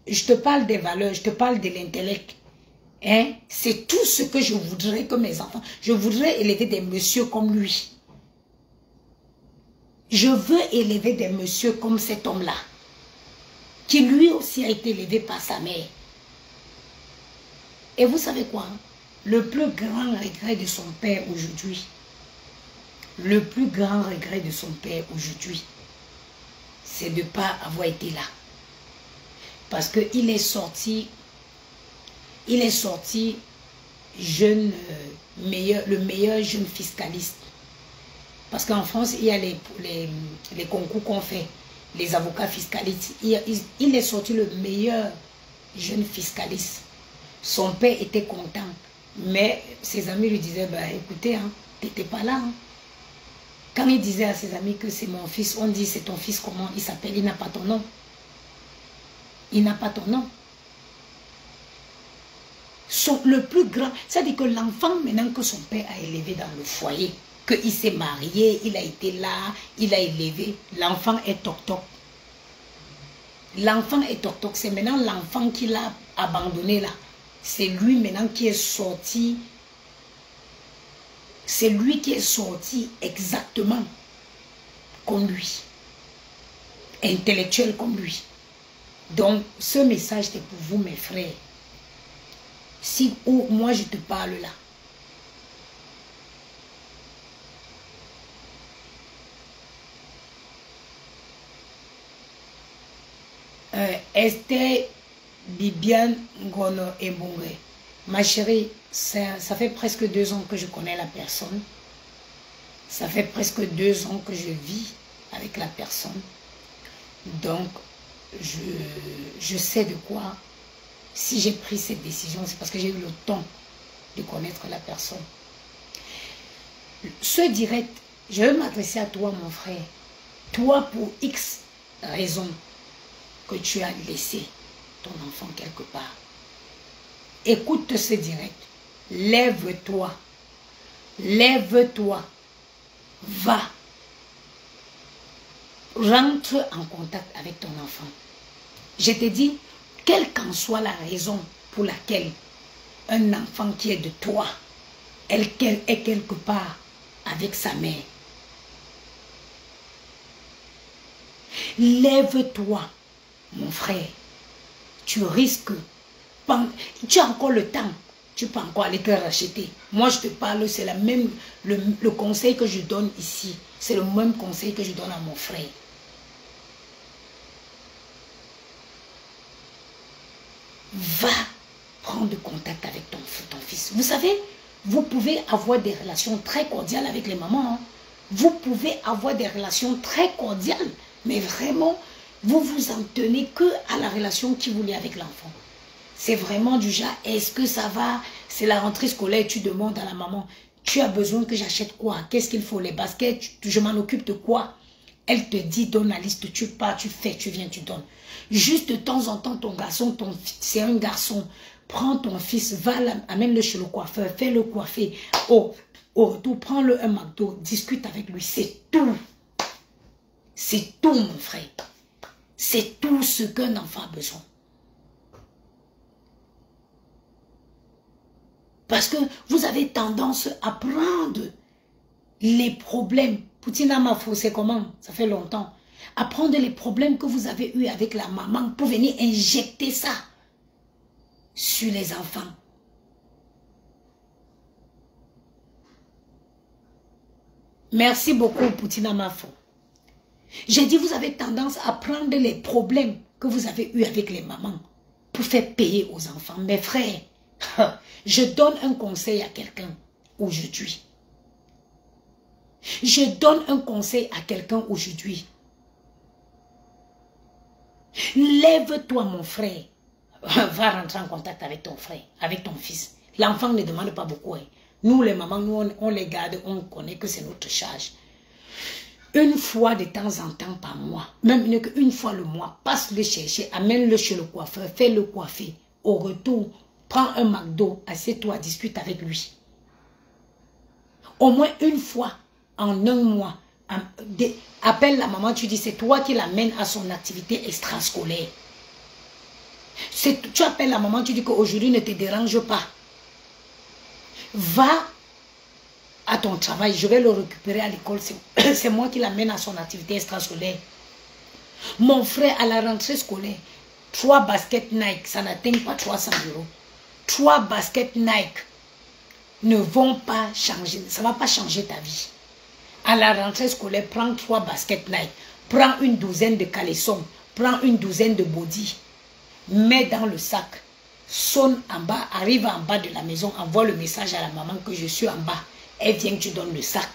Je te parle des valeurs, je te parle de l'intellect. Hein? C'est tout ce que je voudrais que mes enfants... Je voudrais élever des messieurs comme lui. Je veux élever des messieurs comme cet homme-là. Qui lui aussi a été élevé par sa mère. Et vous savez quoi? Le plus grand regret de son père aujourd'hui, le plus grand regret de son père aujourd'hui, c'est de ne pas avoir été là. Parce qu'il est sorti jeune, le meilleur jeune fiscaliste. Parce qu'en France, il y a les concours qu'on fait, les avocats fiscalistes. Il est sorti le meilleur jeune fiscaliste. Son père était content. Mais ses amis lui disaient, bah, écoutez, hein, tu n'étais pas là. Hein. Quand il disait à ses amis que c'est mon fils, on dit, c'est ton fils comment il s'appelle, il n'a pas ton nom. Il n'a pas ton nom. Le plus grand, c'est-à-dire que l'enfant, maintenant que son père a élevé dans le foyer, qu'il s'est marié, il a été là, il a élevé, l'enfant est toc-toc. L'enfant est toc-toc, c'est maintenant l'enfant qui l'a abandonné là. C'est lui maintenant qui est sorti. C'est lui qui est sorti exactement comme lui. Intellectuel comme lui. Donc, ce message c'est pour vous, mes frères. Si moi je te parle là. Esther Bibiane Ngono Ebongwe. Ma chérie, ça fait presque 2 ans que je connais la personne. Ça fait presque 2 ans que je vis avec la personne. Donc, je sais de quoi. Si j'ai pris cette décision, c'est parce que j'ai eu le temps de connaître la personne. Ce direct, je vais m'adresser à toi, mon frère. Toi, pour X raisons que tu as laissé ton enfant quelque part. Écoute ce direct. Lève-toi. Lève-toi. Va. Rentre en contact avec ton enfant. Je te dis, quelle qu'en soit la raison pour laquelle un enfant qui est de toi est quelque part avec sa mère. Lève-toi, mon frère. Tu risques, tu as encore le temps, tu peux encore aller te racheter. Moi, je te parle, c'est le conseil que je donne ici. C'est le même conseil que je donne à mon frère. Va prendre contact avec ton fils. Vous savez, vous pouvez avoir des relations très cordiales avec les mamans. Hein. Vous pouvez avoir des relations très cordiales, mais vraiment, vous vous en tenez que à la relation qui vous lie avec l'enfant. C'est vraiment du genre, est-ce que ça va? C'est la rentrée scolaire, tu demandes à la maman, tu as besoin que j'achète quoi? Qu'est-ce qu'il faut? Les baskets, je m'en occupe de quoi? Elle te dit, donne la liste, tu pars, tu fais, tu viens, tu donnes. Juste de temps en temps, ton garçon, c'est un garçon, prends ton fils, va, amène-le chez le coiffeur, fais-le coiffer. Au retour, prends-le un McDo, discute avec lui, c'est tout. C'est tout, mon frère. C'est tout ce qu'un enfant a besoin. Parce que vous avez tendance à prendre les problèmes. Poutine Amafo, c'est comment? Ça fait longtemps. À prendre les problèmes que vous avez eus avec la maman pour venir injecter ça sur les enfants. Merci beaucoup, Poutine Amafo. J'ai dit, vous avez tendance à prendre les problèmes que vous avez eus avec les mamans pour faire payer aux enfants. Mes frères, je donne un conseil à quelqu'un aujourd'hui. Je donne un conseil à quelqu'un aujourd'hui. Lève-toi, mon frère. Va rentrer en contact avec ton frère, avec ton fils. L'enfant ne demande pas beaucoup. Hein. Nous, les mamans, nous, on les garde, on connaît que c'est notre charge. Une fois de temps en temps par mois, même une fois le mois, passe le chercher, amène-le chez le coiffeur, fais-le coiffer. au retour, prends un McDo, assieds-toi, discute avec lui. Au moins une fois, en un mois, appelle la maman, tu dis c'est toi qui l'amènes à son activité extrascolaire. Tu appelles la maman, tu dis qu'aujourd'hui ne te dérange pas. Va à ton travail, je vais le récupérer à l'école. C'est moi qui l'amène à son activité extrascolaire. Mon frère, à la rentrée scolaire, 3 baskets Nike, ça n'atteint pas 300 €. 3 baskets Nike ne vont pas changer, ça ne va pas changer ta vie. À la rentrée scolaire, prends 3 baskets Nike, prends une douzaine de caleçons, prends une douzaine de bodys, mets dans le sac, sonne en bas, arrive en bas de la maison, envoie le message à la maman que je suis en bas. Elle vient, tu donnes le sac.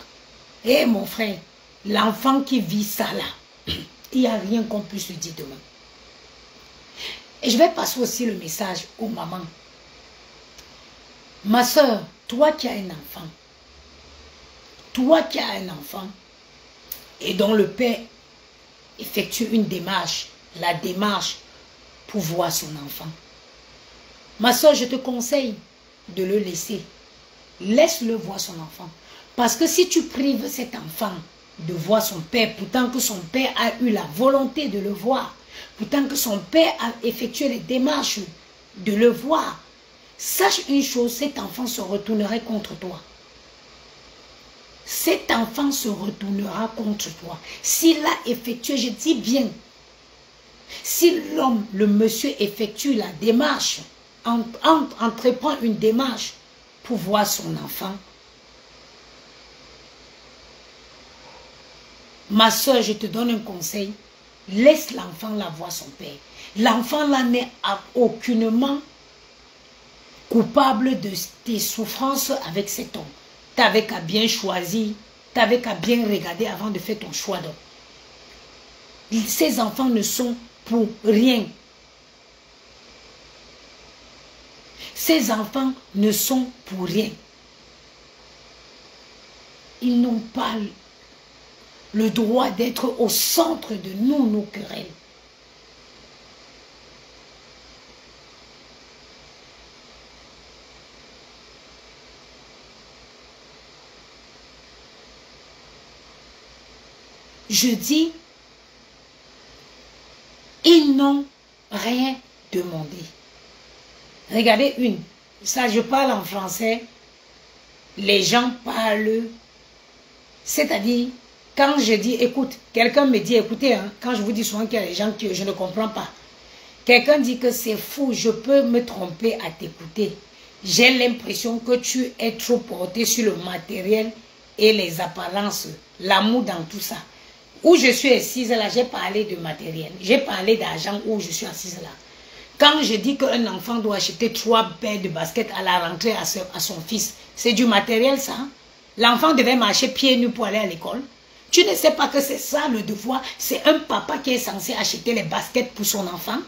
Eh mon frère, l'enfant qui vit ça là, il n'y a rien qu'on puisse lui dire demain. Et je vais passer aussi le message aux mamans. Ma soeur, toi qui as un enfant, et dont le père effectue une démarche, la démarche pour voir son enfant. Ma soeur, je te conseille de le laisser. Laisse-le voir son enfant. Parce que si tu prives cet enfant de voir son père, pourtant que son père a eu la volonté de le voir, pourtant que son père a effectué les démarches de le voir, sache une chose, cet enfant se retournerait contre toi. Cet enfant se retournera contre toi. S'il a effectué, je dis bien, si l'homme, le monsieur effectue la démarche, entreprend une démarche pour voir son enfant, ma soeur, je te donne un conseil, laisse l'enfant là voir son père. L'enfant là n'est aucunement coupable de tes souffrances avec cet homme. Tu n'avais qu'à bien choisir, tu n'avais qu'à bien regarder avant de faire ton choix d'homme. Ces enfants ne sont pour rien. Ces enfants ne sont pour rien. Ils n'ont pas le droit d'être au centre de nos querelles. Je dis, ils n'ont rien demandé. Regardez une, ça je parle en français, les gens parlent, c'est-à-dire, quand je dis, écoute, quelqu'un me dit, écoutez, hein, quand je vous dis souvent qu'il y a des gens que je ne comprends pas, quelqu'un dit que c'est fou, je peux me tromper à t'écouter. J'ai l'impression que tu es trop porté sur le matériel et les apparences, l'amour dans tout ça. Où je suis assise là, j'ai parlé de matériel, j'ai parlé d'argent où je suis assise là. Quand je dis qu'un enfant doit acheter 3 paires de baskets à la rentrée à son fils, c'est du matériel ça. L'enfant devait marcher pieds nus pour aller à l'école. Tu ne sais pas que c'est ça le devoir. C'est un papa qui est censé acheter les baskets pour son enfant.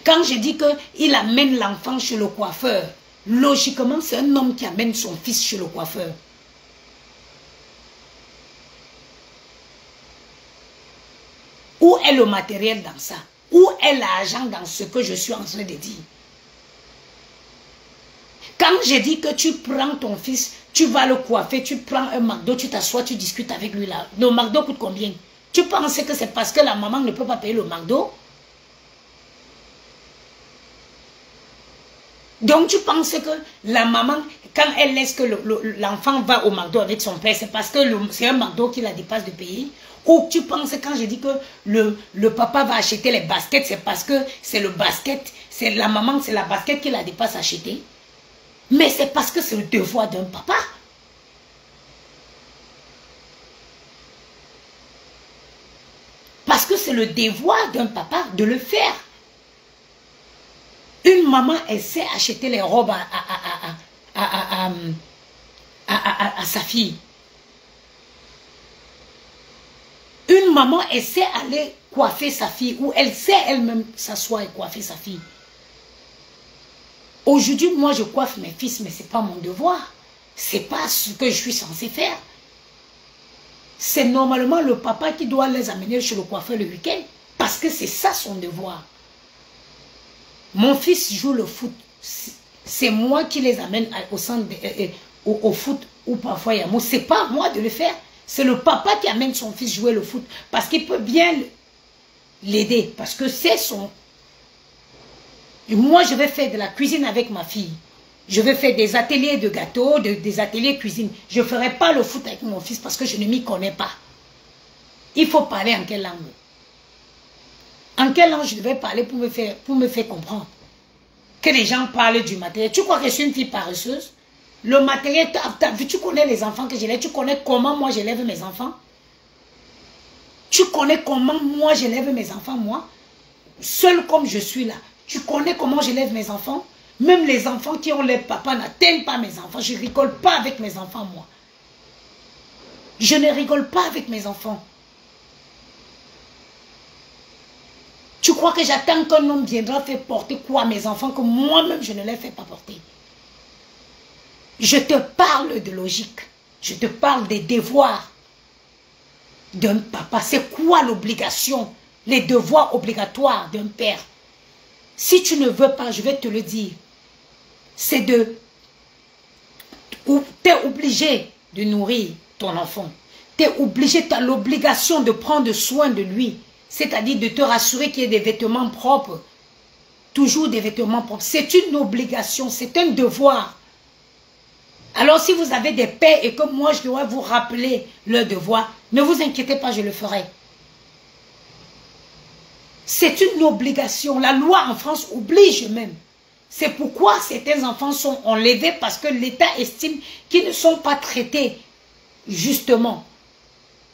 Quand je dis qu'il amène l'enfant chez le coiffeur, logiquement c'est un homme qui amène son fils chez le coiffeur. Où est le matériel dans ça? Où est l'argent dans ce que je suis en train de dire? Quand je dis que tu prends ton fils, tu vas le coiffer, tu prends un McDo, tu t'assois, tu discutes avec lui là. Le McDo coûte combien? Tu penses que c'est parce que la maman ne peut pas payer le McDo? Donc tu penses que la maman, quand elle laisse que l'enfant va au McDo avec son père, c'est parce que c'est un McDo qui la dépasse de payer? Ou tu penses quand je dis que le papa va acheter les baskets, c'est parce que c'est le basket, c'est la maman, c'est la basket qui la dépasse à acheter? Mais c'est parce que c'est le devoir d'un papa. Parce que c'est le devoir d'un papa de le faire. Une maman, elle sait acheter les robes à sa fille. Une maman, elle sait aller coiffer sa fille ou elle sait elle-même s'asseoir et coiffer sa fille. Aujourd'hui, moi, je coiffe mes fils, mais ce n'est pas mon devoir. Ce n'est pas ce que je suis censé faire. C'est normalement le papa qui doit les amener chez le coiffeur le week-end parce que c'est ça son devoir. Mon fils joue le foot. C'est moi qui les amène au centre au foot ou parfois il y a moi. C'est pas moi de le faire. C'est le papa qui amène son fils jouer le foot parce qu'il peut bien l'aider. Parce que c'est son... Moi, je vais faire de la cuisine avec ma fille. Je vais faire des ateliers de gâteaux, des ateliers cuisine. Je ne ferai pas le foot avec mon fils parce que je ne m'y connais pas. Il faut parler en quelle langue? En quelle langue je devais parler pour me faire comprendre? Que les gens parlent du matériel. Tu crois que je suis une fille paresseuse? Le matériel, tu connais les enfants que j'élève. Tu connais comment moi j'élève mes enfants? Tu connais comment moi j'élève mes enfants, moi? Seul comme je suis là. Tu connais comment j'élève mes enfants? Même les enfants qui ont les papas n'atteignent pas mes enfants. Je ne rigole pas avec mes enfants, moi. Je ne rigole pas avec mes enfants. Tu crois que j'attends qu'un homme viendra faire porter quoi à mes enfants que moi-même je ne les fais pas porter? Je te parle de logique. Je te parle des devoirs d'un papa. C'est quoi l'obligation? Les devoirs obligatoires d'un père. Si tu ne veux pas, je vais te le dire. C'est de... Tu es obligé de nourrir ton enfant. Tu es obligé, tu as l'obligation de prendre soin de lui. C'est-à-dire de te rassurer qu'il y ait des vêtements propres. Toujours des vêtements propres. C'est une obligation, c'est un devoir. Alors si vous avez des pères et que moi je dois vous rappeler leur devoir, ne vous inquiétez pas, je le ferai. C'est une obligation. La loi en France oblige même. C'est pourquoi certains enfants sont enlevés parce que l'État estime qu'ils ne sont pas traités justement,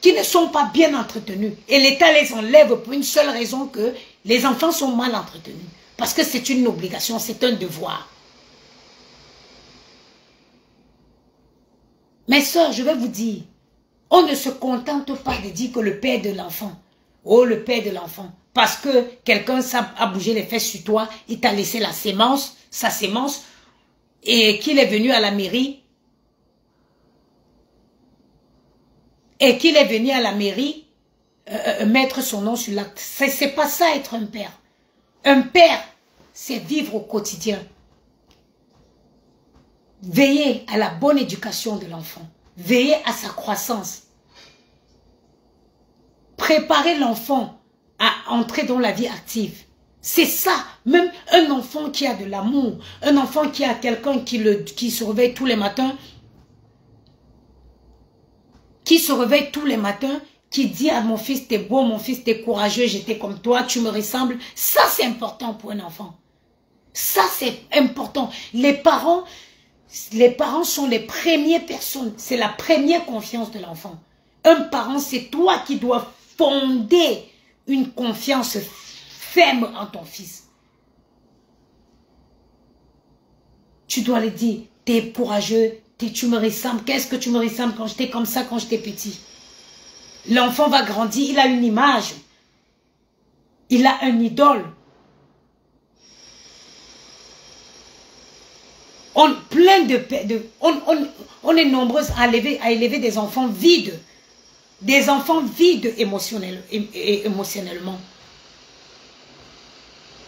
qui ne sont pas bien entretenus. Et l'État les enlève pour une seule raison, que les enfants sont mal entretenus. Parce que c'est une obligation, c'est un devoir. Mes soeurs, je vais vous dire, on ne se contente pas de dire que le père de l'enfant, oh le père de l'enfant, parce que quelqu'un a bougé les fesses sur toi, il t'a laissé la sémence, sa sémence, et qu'il est venu à la mairie, mettre son nom sur l'acte. C'est pas ça être un père. Un père, c'est vivre au quotidien. Veiller à la bonne éducation de l'enfant. Veiller à sa croissance. Préparer l'enfant à entrer dans la vie active. C'est ça. Même un enfant qui a de l'amour, un enfant qui a quelqu'un qui se réveille tous les matins, qui dit à mon fils, t'es beau, mon fils, t'es courageux, j'étais comme toi, tu me ressembles. Ça, c'est important pour un enfant. Ça, c'est important. Les parents sont les premières personnes. C'est la première confiance de l'enfant. Un parent, c'est toi qui dois fonder une confiance ferme en ton fils. Tu dois lui dire, t'es courageux, tu me ressembles. Qu'est-ce que tu me ressembles quand j'étais comme ça, quand j'étais petit? L'enfant va grandir, il a une image. Il a un idole. On est nombreuses à élever des enfants vides. Des enfants vides émotionnellement.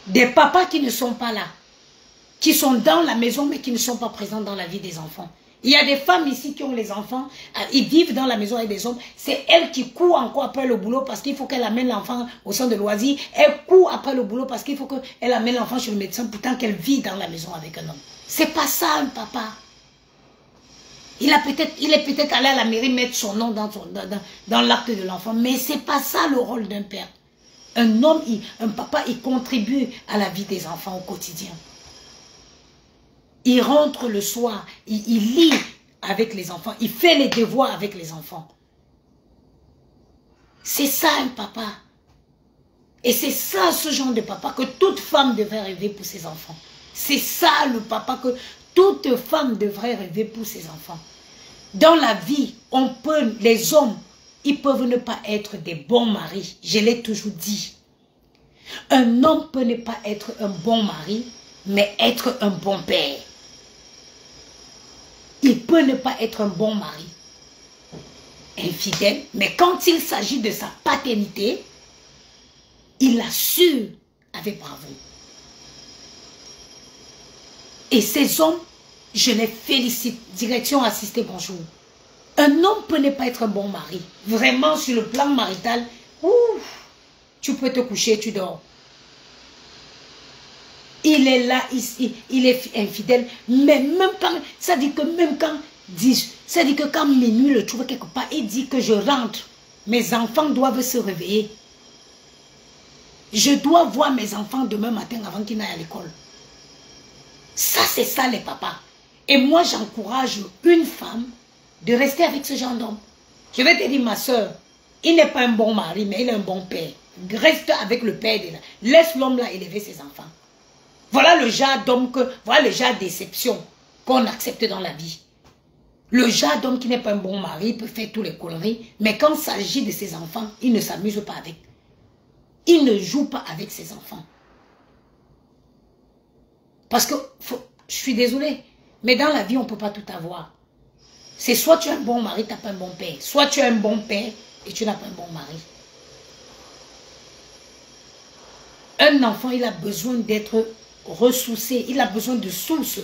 Des papas qui ne sont pas là. Qui sont dans la maison mais qui ne sont pas présents dans la vie des enfants. Il y a des femmes ici qui ont les enfants, ils vivent dans la maison avec des hommes. C'est elles qui courent encore après le boulot parce qu'il faut qu'elle amène l'enfant au centre de loisirs. Elle court après le boulot parce qu'il faut qu'elle amène l'enfant chez le médecin pourtant qu'elle vit dans la maison avec un homme. C'est pas ça un papa. Il est peut-être allé à la mairie mettre son nom dans l'acte de l'enfant, mais c'est pas ça le rôle d'un père. Un homme, un papa, il contribue à la vie des enfants au quotidien. Il rentre le soir, il lit avec les enfants, il fait les devoirs avec les enfants. C'est ça un papa. Et c'est ça ce genre de papa que toute femme devrait rêver pour ses enfants. C'est ça le papa que toute femme devrait rêver pour ses enfants. Dans la vie, les hommes, ils peuvent ne pas être des bons maris. Je l'ai toujours dit. Un homme peut ne pas être un bon mari, mais être un bon père. Il peut ne pas être un bon mari, infidèle, mais quand il s'agit de sa paternité, il assure avec bravoure. Et ces hommes, je les félicite. Direction assistée, bonjour. Un homme peut ne pas être un bon mari. Vraiment, sur le plan marital, ouf, tu peux te coucher, tu dors. Il est là, il est infidèle. Mais même quand, ça dit que même quand, ça dit que quand minuit le trouve quelque part, il dit que je rentre. Mes enfants doivent se réveiller. Je dois voir mes enfants demain matin avant qu'ils n'aillent à l'école. Ça, c'est ça les papas. Et moi, j'encourage une femme de rester avec ce genre d'homme. Je vais te dire, ma soeur, il n'est pas un bon mari, mais il est un bon père. Reste avec le père. Laisse l'homme là élever ses enfants. Voilà le genre d'homme que, voilà le genre de déception qu'on accepte dans la vie. Le genre d'homme qui n'est pas un bon mari peut faire tous les conneries, mais quand il s'agit de ses enfants, il ne s'amuse pas avec. Il ne joue pas avec ses enfants. Parce que, je suis désolée, mais dans la vie, on ne peut pas tout avoir. C'est soit tu es un bon mari, tu n'as pas un bon père. Soit tu es un bon père et tu n'as pas un bon mari. Un enfant, il a besoin d'être ressourcé. Il a besoin de source.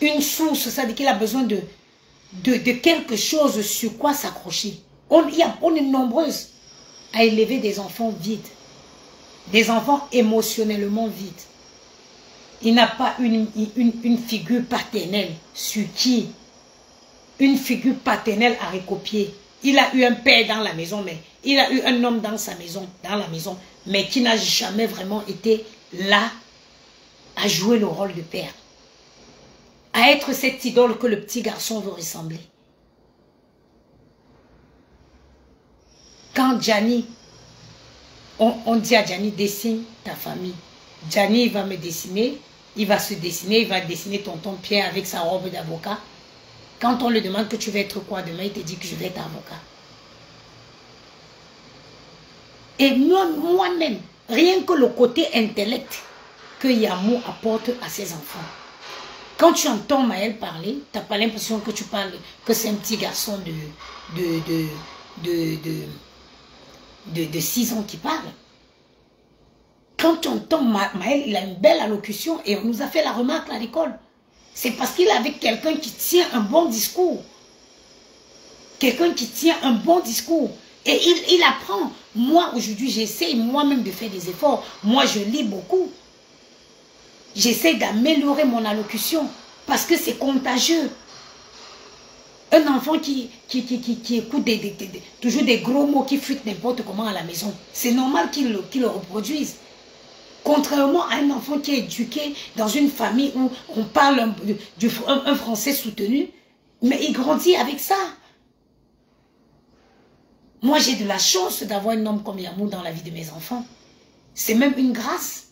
Une source, ça veut dire qu'il a besoin de quelque chose sur quoi s'accrocher. On est nombreuses à élever des enfants vides. Des enfants émotionnellement vides. Il n'a pas une figure paternelle sur qui. Une figure paternelle à recopier. Il a eu un père dans la maison, mais il a eu un homme dans sa maison, mais qui n'a jamais vraiment été là à jouer le rôle de père. À être cette idole que le petit garçon veut ressembler. Quand Gianni, on dit à Gianni, dessine ta famille. Gianni, il va me dessiner, il va se dessiner, il va dessiner tonton Pierre avec sa robe d'avocat. Quand on lui demande que tu veux être quoi demain, il te dit que je vais être avocat. Et moi-même, rien que le côté intellect que Yamou apporte à ses enfants. Quand tu entends Maël parler, tu n'as pas l'impression que tu parles, que c'est un petit garçon de 6 ans qui parle. Quand tu entends Maël, il a une belle allocution et on nous a fait la remarque à l'école. C'est parce qu'il est avec quelqu'un qui tient un bon discours. Quelqu'un qui tient un bon discours. Et il apprend. Moi, aujourd'hui, j'essaie moi-même de faire des efforts. Moi, je lis beaucoup. J'essaie d'améliorer mon allocution parce que c'est contagieux. Un enfant qui écoute toujours des gros mots qui fuitent n'importe comment à la maison, c'est normal qu'il le reproduise. Contrairement à un enfant qui est éduqué dans une famille où on parle un français soutenu, mais il grandit avec ça. Moi, j'ai de la chance d'avoir un homme comme Yamou dans la vie de mes enfants. C'est même une grâce.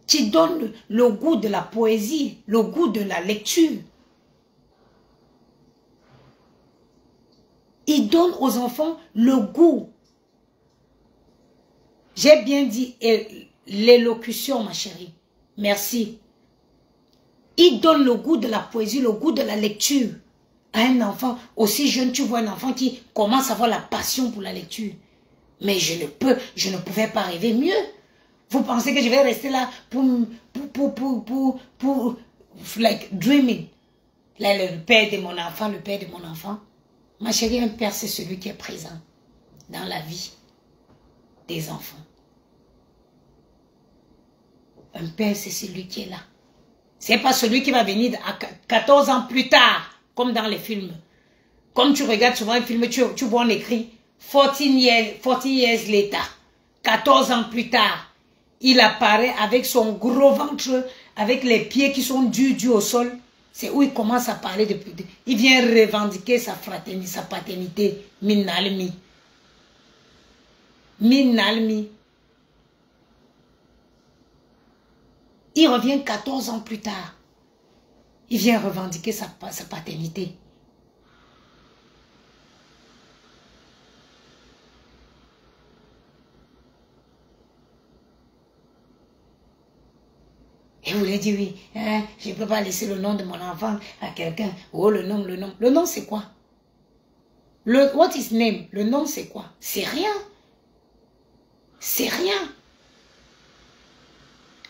Qui donne le goût de la poésie, le goût de la lecture. Il donne aux enfants le goût. J'ai bien dit l'élocution, ma chérie. Merci. Il donne le goût de la poésie, le goût de la lecture à un enfant. Aussi jeune, tu vois un enfant qui commence à avoir la passion pour la lecture. Mais je ne pouvais pas rêver mieux. Vous pensez que je vais rester là pour like, dreaming. Là, le père de mon enfant, le père de mon enfant. Ma chérie, un père, c'est celui qui est présent dans la vie des enfants. Un père, c'est celui qui est là. C'est pas celui qui va venir à 14 ans plus tard, comme dans les films. Comme tu regardes souvent un film, tu vois on écrit 14 years later. 14 ans plus tard. Il apparaît avec son gros ventre, avec les pieds qui sont dus au sol. C'est où il commence à parler depuis. Il vient revendiquer sa fraternité, sa paternité. Minalmi. Minalmi. Il revient 14 ans plus tard. Il vient revendiquer sa paternité. Et vous lui dites, oui, hein, je ne peux pas laisser le nom de mon enfant à quelqu'un. Oh, le nom. Le nom, c'est quoi? What is name? Le nom, c'est quoi? C'est rien. C'est rien.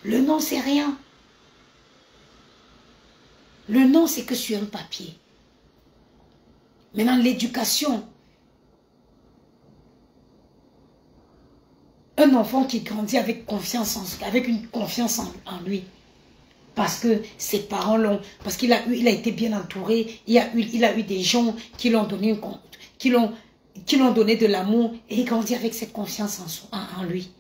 Le nom, c'est rien. Le nom, c'est que sur un papier. Maintenant, l'éducation. Un enfant qui grandit avec confiance avec une confiance en lui. Parce que ses parents l'ont, parce qu'il a été bien entouré, il a eu des gens qui l'ont donné, qui l'ont donné de l'amour et il grandit avec cette confiance en lui.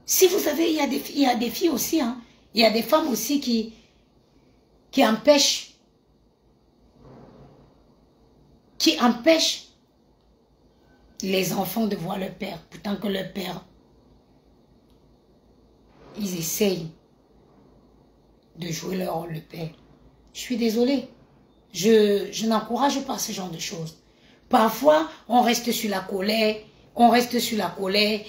Si vous avez, il y a des filles aussi, hein, il y a des femmes aussi qui empêchent les enfants de voir leur père, pourtant que leur père, ils essayent de jouer leur rôle de père. Je suis désolée, je n'encourage pas ce genre de choses. Parfois, on reste sur la colère, on reste sur la colère,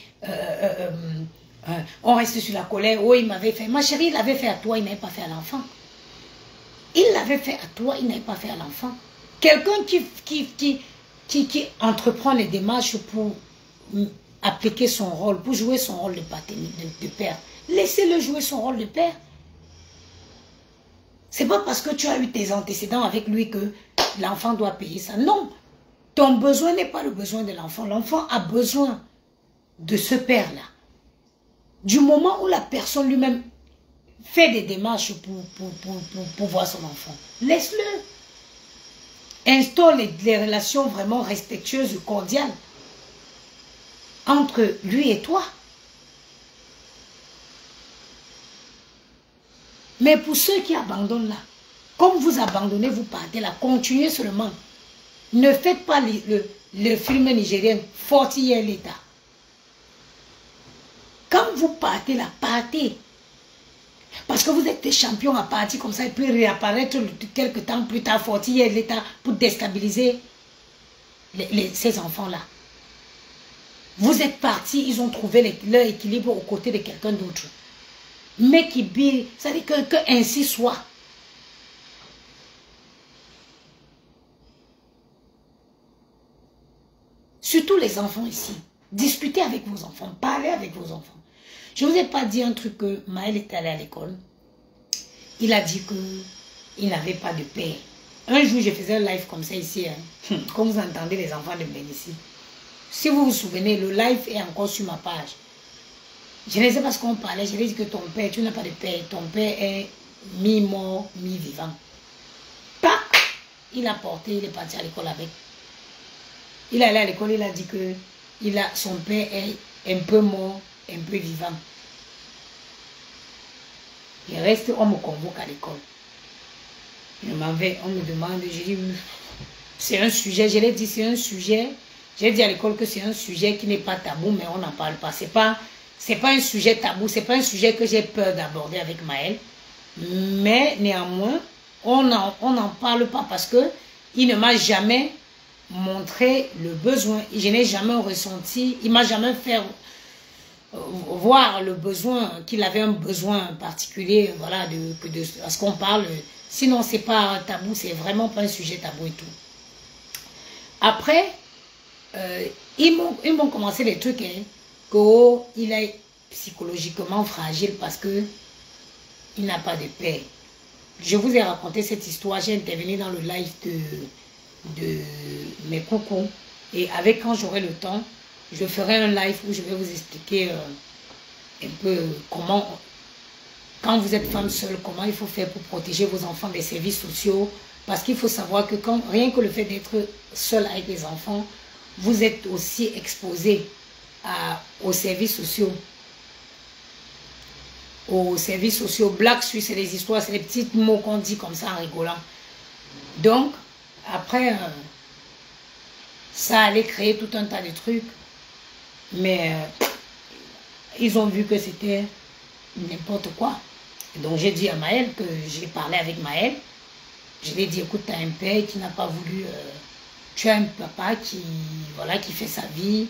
oh il m'avait fait, ma chérie, il l'avait fait à toi, il n'avait pas fait à l'enfant. Il l'avait fait à toi, il n'avait pas fait à l'enfant. Quelqu'un qui entreprend les démarches pour appliquer son rôle, pour jouer son rôle de père, laissez-le jouer son rôle de père. C'est pas parce que tu as eu tes antécédents avec lui que l'enfant doit payer ça. Non, ton besoin n'est pas le besoin de l'enfant. L'enfant a besoin de ce père-là. Du moment où la personne lui-même fait des démarches pour voir son enfant, laisse-le. Instaure les relations vraiment respectueuses, cordiales entre lui et toi. Mais pour ceux qui abandonnent là, comme vous abandonnez, vous partez là, continuez seulement. Ne faites pas le film nigérien 40 years later. Quand vous partez là, partez. Parce que vous êtes des champions à partir comme ça et puis réapparaître quelques temps plus tard, 40 years later, pour déstabiliser ces enfants-là. Vous êtes partis, ils ont trouvé leur équilibre aux côtés de quelqu'un d'autre. Mais qui bille, ça veut dire que ainsi soit. Surtout les enfants ici. Discutez avec vos enfants, parlez avec vos enfants. Je ne vous ai pas dit un truc que Maël est allé à l'école. Il a dit qu'il n'avait pas de père. Un jour, je faisais un live comme ça ici. Hein. Comme vous entendez les enfants de Bénissi. Si vous vous souvenez, le live est encore sur ma page. Je ne sais pas ce qu'on parlait. Je lui ai dit que ton père, tu n'as pas de père. Ton père est mi-mort, mi-vivant. Tac! Il a porté, il est parti à l'école avec. Il est allé à l'école, il a dit que son père est un peu mort, un peu vivant. Il reste, on me convoque à l'école. On me demande, je dis, c'est un sujet, je l'ai dit, c'est un sujet. J'ai dit à l'école que c'est un sujet qui n'est pas tabou, mais on n'en parle pas. C'est pas un sujet tabou, c'est pas un sujet que j'ai peur d'aborder avec Maël. Mais néanmoins, on n'en parle pas parce que il ne m'a jamais montré le besoin. Je n'ai jamais ressenti, il m'a jamais fait voir le besoin, qu'il avait un besoin particulier, voilà, à ce qu'on parle. Sinon, c'est pas tabou, c'est vraiment pas un sujet tabou et tout. Après, ils m'ont commencé les trucs, hein, qu'il est psychologiquement fragile parce que il n'a pas de père. Je vous ai raconté cette histoire, j'ai intervenu dans le live de mes coucous. Et avec, quand j'aurai le temps, je ferai un live où je vais vous expliquer un peu comment, quand vous êtes femme seule, comment il faut faire pour protéger vos enfants des services sociaux. Parce qu'il faut savoir que rien que le fait d'être seul avec les enfants, vous êtes aussi exposé aux services sociaux. Aux services sociaux. Black Suisse, c'est des histoires, c'est des petits mots qu'on dit comme ça en rigolant. Donc, après, ça allait créer tout un tas de trucs. Mais ils ont vu que c'était n'importe quoi. Et donc, j'ai dit à Maël que j'ai parlé avec Maël. Je lui ai dit, écoute, tu as un père qui n'a pas voulu... tu as un papa qui, voilà, qui fait sa vie,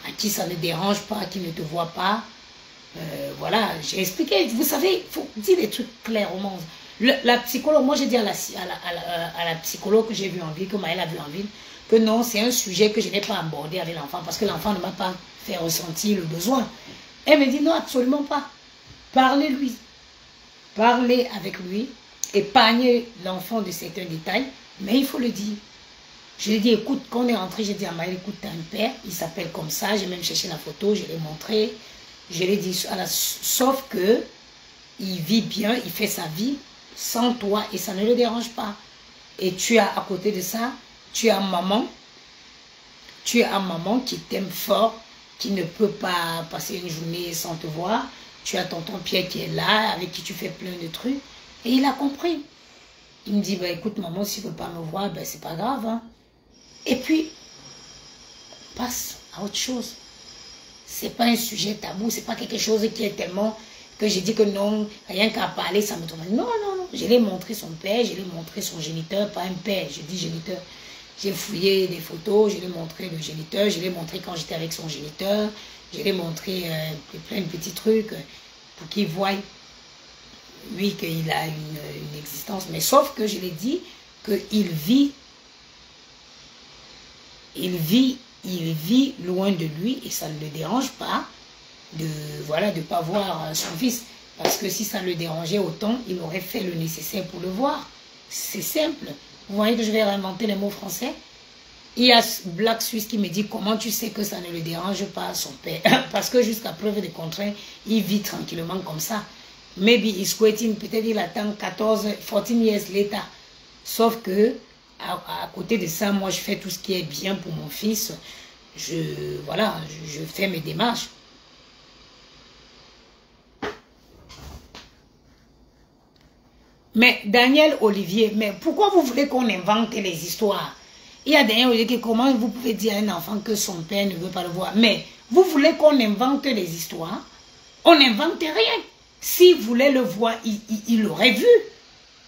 à qui ça ne dérange pas, qui ne te voit pas. Voilà, j'ai expliqué. Vous savez, il faut dire des trucs clairement. La psychologue, moi j'ai dit à la psychologue que j'ai vue en ville, que Maëlle a vue en ville, que non, c'est un sujet que je n'ai pas abordé avec l'enfant parce que l'enfant ne m'a pas fait ressentir le besoin. Elle me dit non, absolument pas. Parlez-lui. Parlez avec lui. Épargnez l'enfant de certains détails, mais il faut le dire. Je lui ai dit, écoute, quand on est rentré, j'ai dit à Maëlle, écoute, t'as un père, il s'appelle comme ça, j'ai même cherché la photo, je l'ai montré. Je l'ai dit, sauf que il vit bien, il fait sa vie sans toi et ça ne le dérange pas. Et tu as à côté de ça, tu as maman qui t'aime fort, qui ne peut pas passer une journée sans te voir. Tu as tonton Pierre qui est là, avec qui tu fais plein de trucs. Et il a compris. Il me dit, bah, écoute maman, si tu ne veux pas me voir, ben, c'est pas grave. Hein. Et puis, on passe à autre chose. C'est pas un sujet tabou, c'est pas quelque chose qui est tellement... que j'ai dit que non, rien qu'à parler, ça me tombe. Non, non, non. Je l'ai montré son père, je l'ai montré son géniteur, pas un père, je dis géniteur. J'ai fouillé des photos, je l'ai montré le géniteur, je l'ai montré quand j'étais avec son géniteur, je l'ai montré plein de petits trucs pour qu'il voie, lui, qu'il a une existence. Mais sauf que je l'ai dit qu'il vit loin de lui et ça ne le dérange pas de pas voir son fils. Parce que si ça le dérangeait autant, il aurait fait le nécessaire pour le voir. C'est simple. Vous voyez que je vais réinventer les mots français. Il y a Black Suisse qui me dit comment tu sais que ça ne le dérange pas son père. Parce que jusqu'à preuve de contraire, il vit tranquillement comme ça. Maybe he's waiting, peut-être il attend 14 years later. Sauf que à côté de ça, moi je fais tout ce qui est bien pour mon fils. Je fais mes démarches. Mais Daniel Olivier, mais pourquoi vous voulez qu'on invente les histoires? Il y a Daniel Olivier qui, comment vous pouvez dire à un enfant que son père ne veut pas le voir? Mais vous voulez qu'on invente les histoires? On n'invente rien. S'il voulait le voir, il l'aurait vu.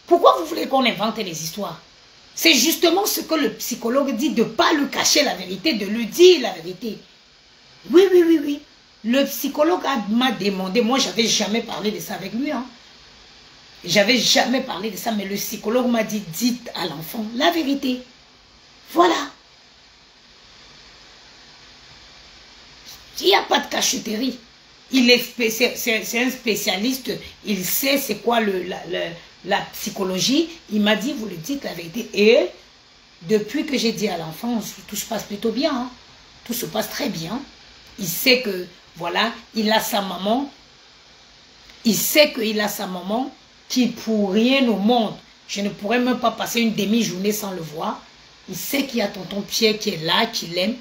Pourquoi vous voulez qu'on invente les histoires? C'est justement ce que le psychologue dit, de ne pas lui cacher la vérité, de lui dire la vérité. Oui, oui, oui, oui. Le psychologue m'a demandé, moi je n'avais jamais parlé de ça avec lui, hein. J'avais jamais parlé de ça, mais le psychologue m'a dit, dites à l'enfant la vérité. Voilà. Il n'y a pas de cachotterie. C'est un spécialiste, il sait c'est quoi la psychologie. Il m'a dit, vous le dites la vérité. Et depuis que j'ai dit à l'enfant, tout se passe plutôt bien. Hein. Tout se passe très bien. Il sait que, voilà, il a sa maman. Il sait qu'il a sa maman qui pour rien au monde, je ne pourrais même pas passer une demi-journée sans le voir. Il sait qu'il y a tonton Pierre qui est là, qui l'aime.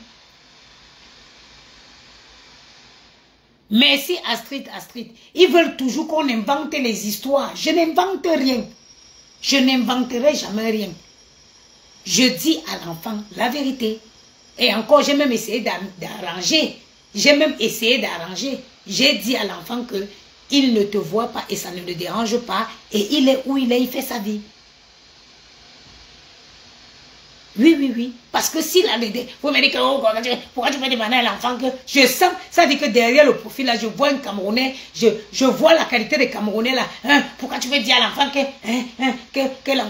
Merci Astrid. Ils veulent toujours qu'on invente les histoires. Je n'invente rien. Je n'inventerai jamais rien. Je dis à l'enfant la vérité. Et encore, j'ai même essayé d'arranger. J'ai dit à l'enfant que il ne te voit pas et ça ne le dérange pas. Et il est où il est, il fait sa vie. Oui, oui, oui. Parce que s'il a l'idée, vous me dites que oh, pourquoi tu peux demander à l'enfant que je sens, ça dit que derrière le profil là, je vois un Camerounais, je vois la qualité des Camerounais là. Hein, pourquoi tu veux dire à l'enfant que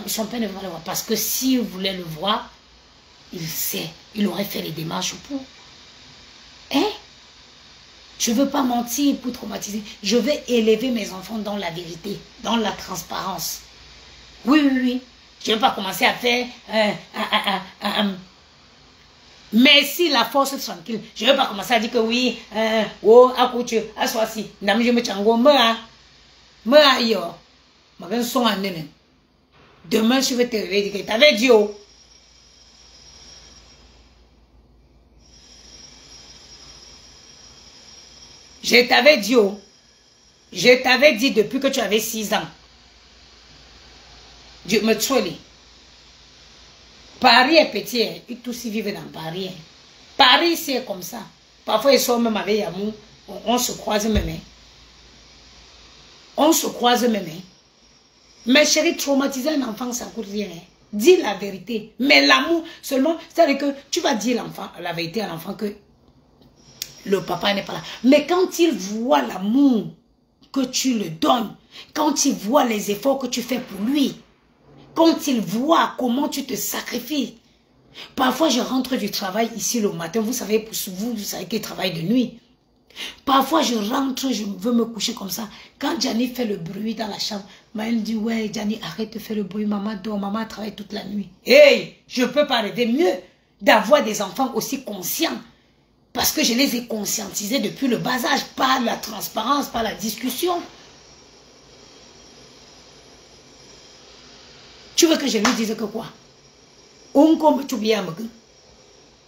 son père ne veut pas le voir? Parce que s'il voulait le voir, il sait, il aurait fait les démarches pour. Hein? Je ne veux pas mentir pour traumatiser. Je vais élever mes enfants dans la vérité, dans la transparence. Oui, oui, oui. Je ne vais pas commencer à faire... mais si la force est tranquille, je ne vais pas commencer à dire que oui, oh, à quoi tu as choisi. Je me chango, demain, je vais te réveiller que tu avais dit oh. Je t'avais dit oh. Je t'avais dit depuis que tu avais 6 ans. Dieu me tue. Paris est petit, ils tous y vivent dans Paris. Paris, c'est comme ça. Parfois, ils sont même avec Yamou, on se croise même. On se croise même. Mais chérie, traumatiser un enfant, ça coûte rien. Dis la vérité. Mais l'amour, seulement, c'est-à-dire que tu vas dire la vérité à l'enfant que le papa n'est pas là. Mais quand il voit l'amour que tu le donnes, quand il voit les efforts que tu fais pour lui, quand il voit comment tu te sacrifies. Parfois, je rentre du travail ici le matin. Vous savez, pour vous savez qu'il travaille de nuit. Parfois, je rentre, je veux me coucher comme ça. Quand Gianni fait le bruit dans la chambre, Maël dit, ouais, Gianni, arrête de faire le bruit. Maman dort, maman travaille toute la nuit. Hey, je ne peux pas rêver mieux d'avoir des enfants aussi conscients. Parce que je les ai conscientisés depuis le bas âge, par la transparence, par la discussion. Tu veux que je lui dise que quoi?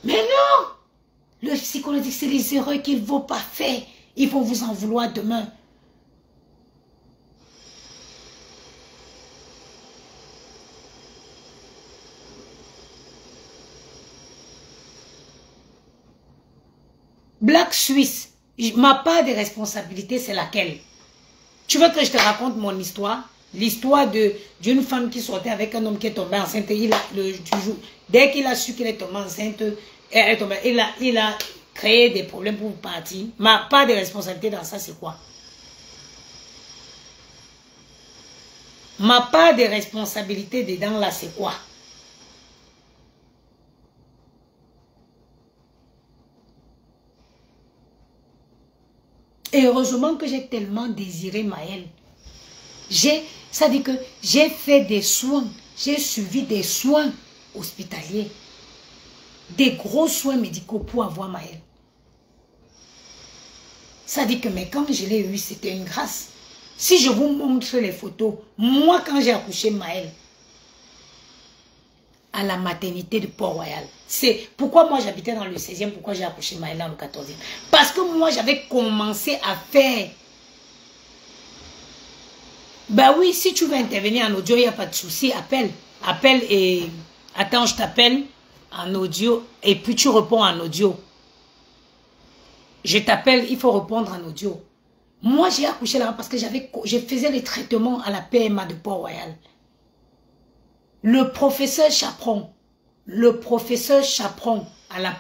Mais non! Le psychologique, c'est les erreurs qu'ils ne vont pas faire. Ils vont vous en vouloir demain. Black Suisse, ma part de responsabilité, c'est laquelle? Tu veux que je te raconte mon histoire? L'histoire d'une femme qui sortait avec un homme qui est tombé enceinte. Dès qu'il a su qu'il est tombé enceinte, il a créé des problèmes pour partir. Ma part de responsabilité dans ça, c'est quoi? Ma part de responsabilité dedans là, c'est quoi? Et heureusement que j'ai tellement désiré Maël. Ça dit que j'ai fait des soins, j'ai suivi des soins hospitaliers, des gros soins médicaux pour avoir Maël. Ça dit que, mais quand je l'ai eu, c'était une grâce. Si je vous montre les photos, moi quand j'ai accouché Maël, à la maternité de Port-Royal. C'est pourquoi moi j'habitais dans le 16e, pourquoi j'ai accouché Maël dans le 14e. Parce que moi j'avais commencé à faire. Ben oui, si tu veux intervenir en audio, il n'y a pas de souci, appelle. Appelle et... Attends, je t'appelle en audio et puis tu réponds en audio. Je t'appelle, il faut répondre en audio. Moi j'ai accouché là parce que je faisais les traitements à la PMA de Port-Royal. Le professeur Chaperon à la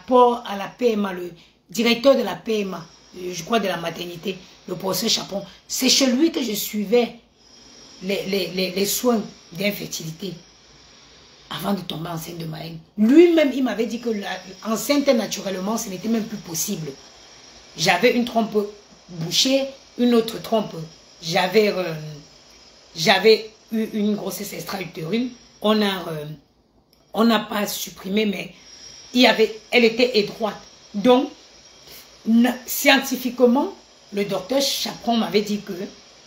PMA, le directeur de la PMA, je crois de la maternité, le professeur Chaperon, c'est chez lui que je suivais les soins d'infertilité avant de tomber enceinte de Maël. Lui-même, il m'avait dit que enceinte naturellement, ce n'était même plus possible. J'avais une trompe bouchée, une autre trompe. J'avais eu une grossesse extra-utérine. On n'a pas supprimé, mais elle était étroite. Donc, scientifiquement, le docteur Chaperon m'avait dit que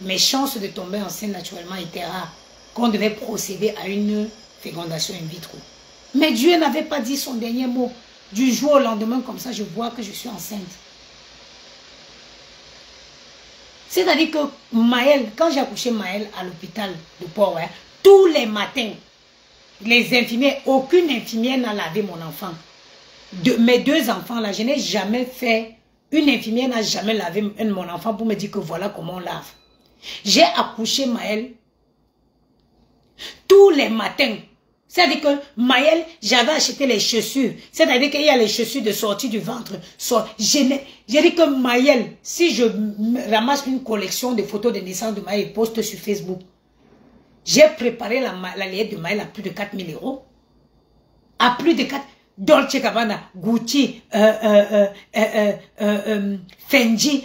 mes chances de tomber enceinte naturellement étaient rares, qu'on devait procéder à une fécondation in vitro. Mais Dieu n'avait pas dit son dernier mot. Du jour au lendemain, comme ça, je vois que je suis enceinte. C'est-à-dire que Maël, quand j'ai accouché Maël à l'hôpital de Port-Royal, tous les matins, les infirmières, aucune infirmière n'a lavé mon enfant. Mes deux enfants là, je n'ai jamais fait, une infirmière n'a jamais lavé mon enfant pour me dire que voilà comment on lave. J'ai accouché Maël tous les matins. C'est-à-dire que Maël, j'avais acheté les chaussures. C'est-à-dire qu'il y a les chaussures de sortie du ventre. J'ai dit que Maël, si je ramasse une collection de photos de naissance de Maël et poste sur Facebook, j'ai préparé la layette de Maël à plus de 4 000 €. À plus de 4... Dolce Gabbana, Gucci, Fendi.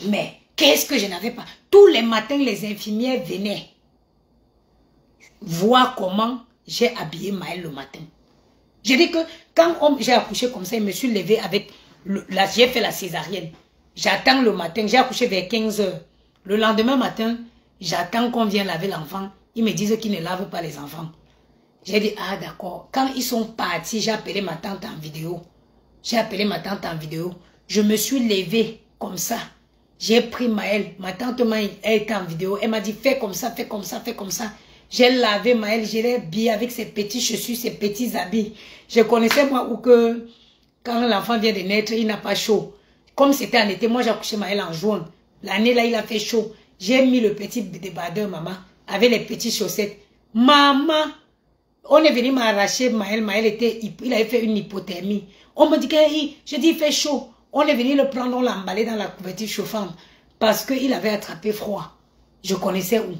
Mais qu'est-ce que je n'avais pas? Tous les matins, les infirmières venaient voir comment j'ai habillé Maël le matin. J'ai dit que quand j'ai accouché comme ça, je me suis levée avec... J'ai fait la césarienne. J'attends le matin, j'ai accouché vers 15 h. Le lendemain matin, j'attends qu'on vienne laver l'enfant. Ils me disent qu'ils ne lavent pas les enfants. J'ai dit, ah d'accord. Quand ils sont partis, j'ai appelé ma tante en vidéo. Je me suis levée comme ça. J'ai pris Maël. Ma tante était en vidéo. Elle m'a dit, fais comme ça, fais comme ça, fais comme ça. J'ai lavé Maël, je l'ai habillé avec ses petits chaussures, ses petits habits. Je connaissais moi où que quand l'enfant vient de naître, il n'a pas chaud. Comme c'était en été, moi j'ai accouché Maël en juin. L'année là, il a fait chaud. J'ai mis le petit débardeur, maman, avec les petites chaussettes. Maman, on est venu m'arracher Maël. Maël il avait fait une hypothermie. On me dit que, je dis il fait chaud. On est venu le prendre, on l'a emballé dans la couverture chauffante. Parce qu'il avait attrapé froid. Je connaissais où.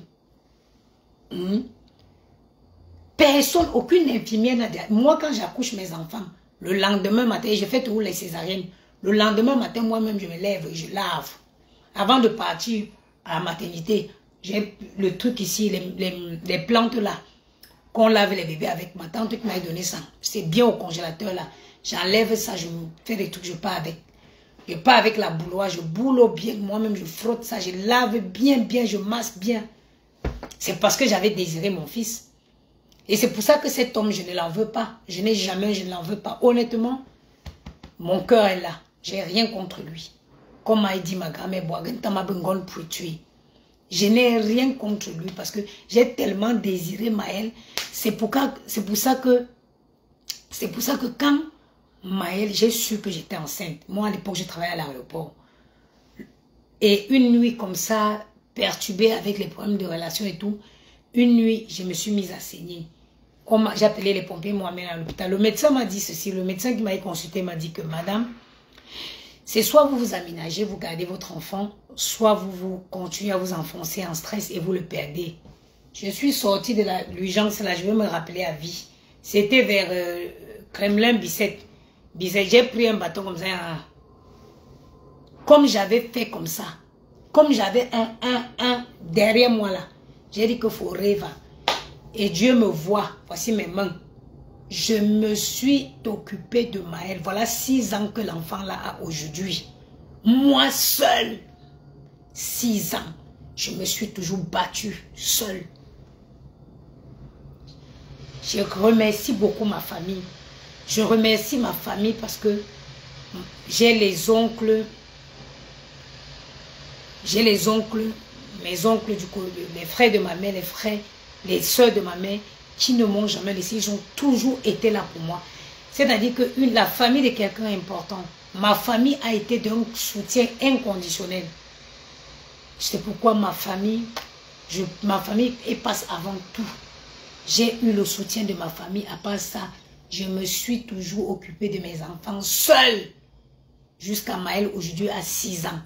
Personne, aucune infirmière n'a dit. Moi, quand j'accouche mes enfants, le lendemain matin, je fais toujours les césariennes. Le lendemain matin, moi-même, je me lève, je lave. Avant de partir à la maternité, j'ai le truc ici, les plantes là, qu'on lave les bébés avec. Ma tante qui m'a donné ça. C'est bien au congélateur là. J'enlève ça, je fais des trucs, je pars avec. Je pars avec la bouloire, je boule bien. Moi-même, je frotte ça, je lave bien, je masse bien. C'est parce que j'avais désiré mon fils. Et c'est pour ça que cet homme, je ne l'en veux pas. Je ne l'en veux pas. Honnêtement, mon cœur est là. J'ai rien contre lui. Comme m'a dit ma grand-mère, pour tuer. Je n'ai rien contre lui parce que j'ai tellement désiré Maël. C'est pour ça que quand Maël, j'ai su que j'étais enceinte. Moi, à l'époque, je travaillais à l'aéroport. Et une nuit comme ça, perturbée avec les problèmes de relations et tout, une nuit, je me suis mise à saigner. J'ai appelé les pompiers, moi-même à l'hôpital. Le médecin m'a dit ceci. Le médecin qui m'a consulté m'a dit que, madame, c'est soit vous vous aménagez, vous gardez votre enfant, soit vous continuez à vous enfoncer en stress et vous le perdez. Je suis sortie de l'urgence là, je vais me rappeler à vie. C'était vers Kremlin Bicêtre. J'ai pris un bâton comme ça. Comme j'avais fait comme ça. Comme j'avais un derrière moi là. J'ai dit qu'il faut rêver. Et Dieu me voit. Voici mes mains. Je me suis occupée de Maël. Voilà 6 ans que l'enfant là a aujourd'hui. Moi seule. 6 ans. Je me suis toujours battue seule. Je remercie beaucoup ma famille. Je remercie ma famille parce que j'ai les oncles. Mes oncles du coup, les frères de ma mère, les soeurs de ma mère, qui ne m'ont jamais laissé, ils ont toujours été là pour moi. C'est-à-dire que la famille de quelqu'un est important. Ma famille a été d'un soutien inconditionnel. C'est pourquoi ma famille passe avant tout. J'ai eu le soutien de ma famille. À part ça, je me suis toujours occupée de mes enfants seule. Jusqu'à Maël, aujourd'hui, à 6 ans.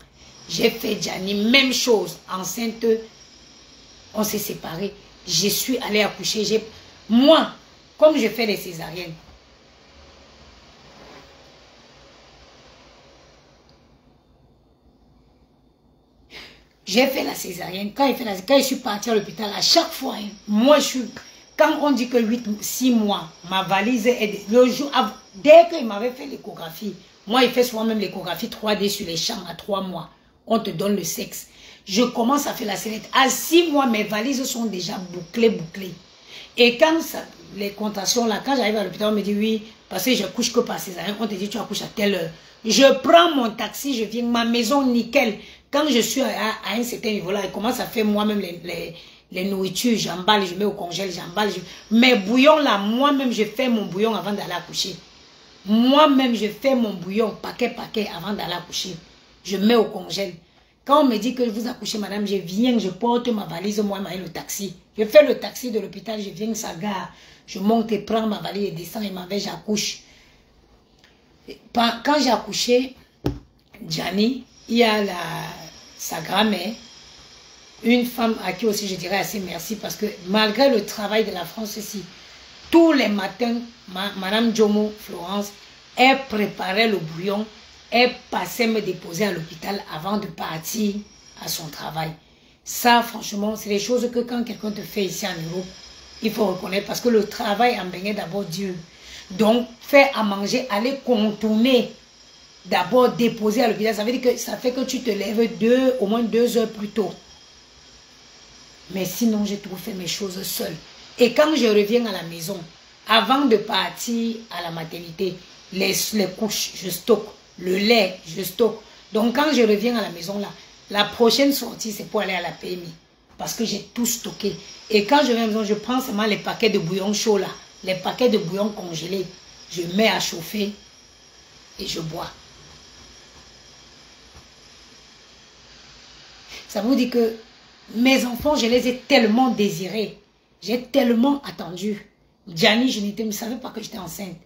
J'ai fait Gianni, même chose. Enceinte, on s'est séparés. Je suis allée accoucher. Moi, comme je fais les césariennes, j'ai fait la césarienne. Quand je suis partie à l'hôpital, à chaque fois, moi, quand on dit que 6 mois, ma valise est... Le jour, dès qu'il m'avait fait l'échographie, moi, il fait souvent même l'échographie 3D sur les champs à 3 mois. On te donne le sexe. Je commence à faire la sellette. À 6 mois, mes valises sont déjà bouclées. Et quand les contractions, là, quand j'arrive à l'hôpital, on me dit oui, parce que je couche que par césarienne, on te dit tu accouches à telle heure. Je prends mon taxi, je viens, ma maison nickel. Quand je suis à un certain niveau là, je commence à faire moi-même les nourritures, j'emballe, je mets au congèle, j'emballe. Mes bouillons là, moi-même, je fais mon bouillon avant d'aller accoucher. Moi-même, je fais mon bouillon paquet avant d'aller accoucher. Je mets au congèle. Quand on me dit que vous accouchez, madame, je viens, je porte ma valise, moi, le taxi. Je fais le taxi de l'hôpital, je viens, ça gare. Je monte et prends ma valise et descends et m'en vais, j'accouche. Quand j'ai accouché, Gianni, il y a sa grand-mère, une femme à qui aussi je dirais assez merci parce que malgré le travail de la France ici, tous les matins, madame Jomo Florence, elle préparait le bouillon, elle passait me déposer à l'hôpital avant de partir à son travail. Ça, franchement, c'est des choses que quand quelqu'un te fait ici en Europe, il faut reconnaître parce que le travail en baignait d'abord Dieu. Donc, faire à manger, aller contourner, d'abord déposer à l'hôpital, ça veut dire que ça fait que tu te lèves au moins 2 heures plus tôt. Mais sinon, j'ai toujours fait mes choses seule. Et quand je reviens à la maison, avant de partir à la maternité, les couches, je stocke. Le lait, je stocke. Donc, quand je reviens à la maison, là, la prochaine sortie, c'est pour aller à la PMI. Parce que j'ai tout stocké. Et quand je viens à la maison, je prends seulement les paquets de bouillon chaud, là. Les paquets de bouillon congelés. Je mets à chauffer et je bois. Ça vous dit que mes enfants, je les ai tellement désirés. J'ai tellement attendu. Gianni, je ne savais pas que j'étais enceinte.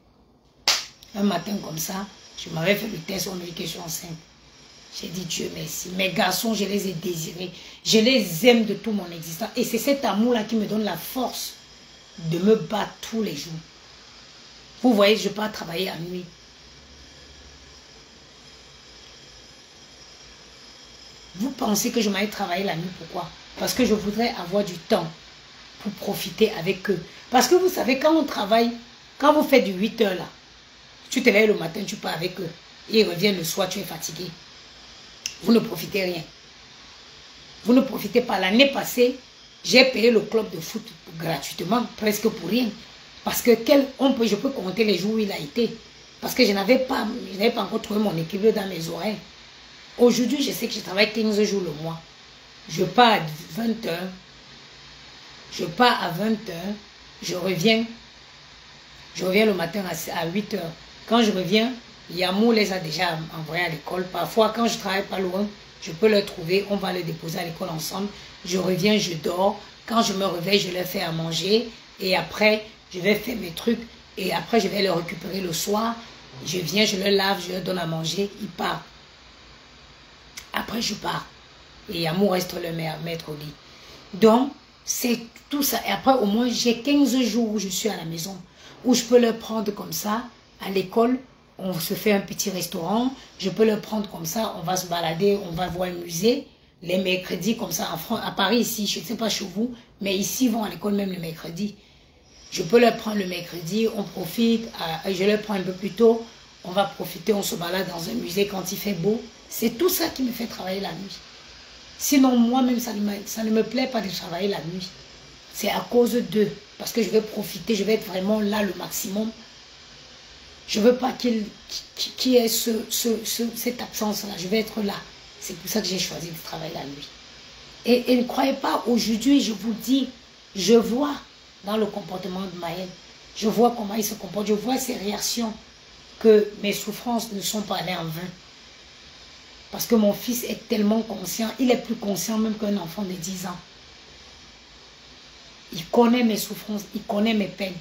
Un matin comme ça, je m'avais fait le test, on me dit que je suis enceinte. J'ai dit Dieu merci. Mes garçons, je les ai désirés. Je les aime de tout mon existence. Et c'est cet amour-là qui me donne la force de me battre tous les jours. Vous voyez, je pars travailler à nuit. Vous pensez que je m'aille travailler la nuit, pourquoi? Parce que je voudrais avoir du temps pour profiter avec eux. Parce que vous savez, quand on travaille, quand vous faites du 8 heures là, tu te lèves le matin, tu pars avec eux. Et ils reviennent le soir, tu es fatigué. Vous ne profitez rien. Vous ne profitez pas. L'année passée, j'ai payé le club de foot gratuitement, presque pour rien. Parce que je peux compter les jours où il a été. Parce que je n'avais pas encore trouvé mon équilibre dans mes oreilles. Aujourd'hui, je sais que je travaille 15 jours le mois. Je pars à 20 heures. Je pars à 20 heures. Je reviens le matin à 8 heures. Quand je reviens, Yamou les a déjà envoyés à l'école. Parfois, quand je travaille pas loin, je peux les trouver. On va les déposer à l'école ensemble. Je reviens, je dors. Quand je me réveille, je leur fais à manger. Et après, je vais faire mes trucs. Et après, je vais les récupérer le soir. Je viens, je leur lave, je leur donne à manger. Ils partent. Après, je pars. Et Yamou reste le maître au lit. Donc, c'est tout ça. Et après, au moins, j'ai 15 jours où je suis à la maison. Où je peux leur prendre comme ça, à l'école. On se fait un petit restaurant. Je peux leur prendre comme ça. On va se balader. On va voir un musée. Les mercredis, comme ça, à Paris, ici, je ne sais pas chez vous. Mais ici, ils vont à l'école même le mercredi. Je peux leur prendre le mercredi. On profite. Je leur prends un peu plus tôt. On va profiter. On se balade dans un musée quand il fait beau. C'est tout ça qui me fait travailler la nuit. Sinon, moi-même, ça ne me plaît pas de travailler la nuit. C'est à cause d'eux. Parce que je vais profiter, je vais être vraiment là le maximum. Je ne veux pas qu'il y ait cette absence-là. Je vais être là. C'est pour ça que j'ai choisi de travailler la nuit. Et ne croyez pas, aujourd'hui, je vous dis, je vois dans le comportement de Maël, je vois comment il se comporte, je vois ses réactions, que mes souffrances ne sont pas allées en vain. Parce que mon fils est tellement conscient, il est plus conscient même qu'un enfant de 10 ans. Il connaît mes souffrances, il connaît mes peines.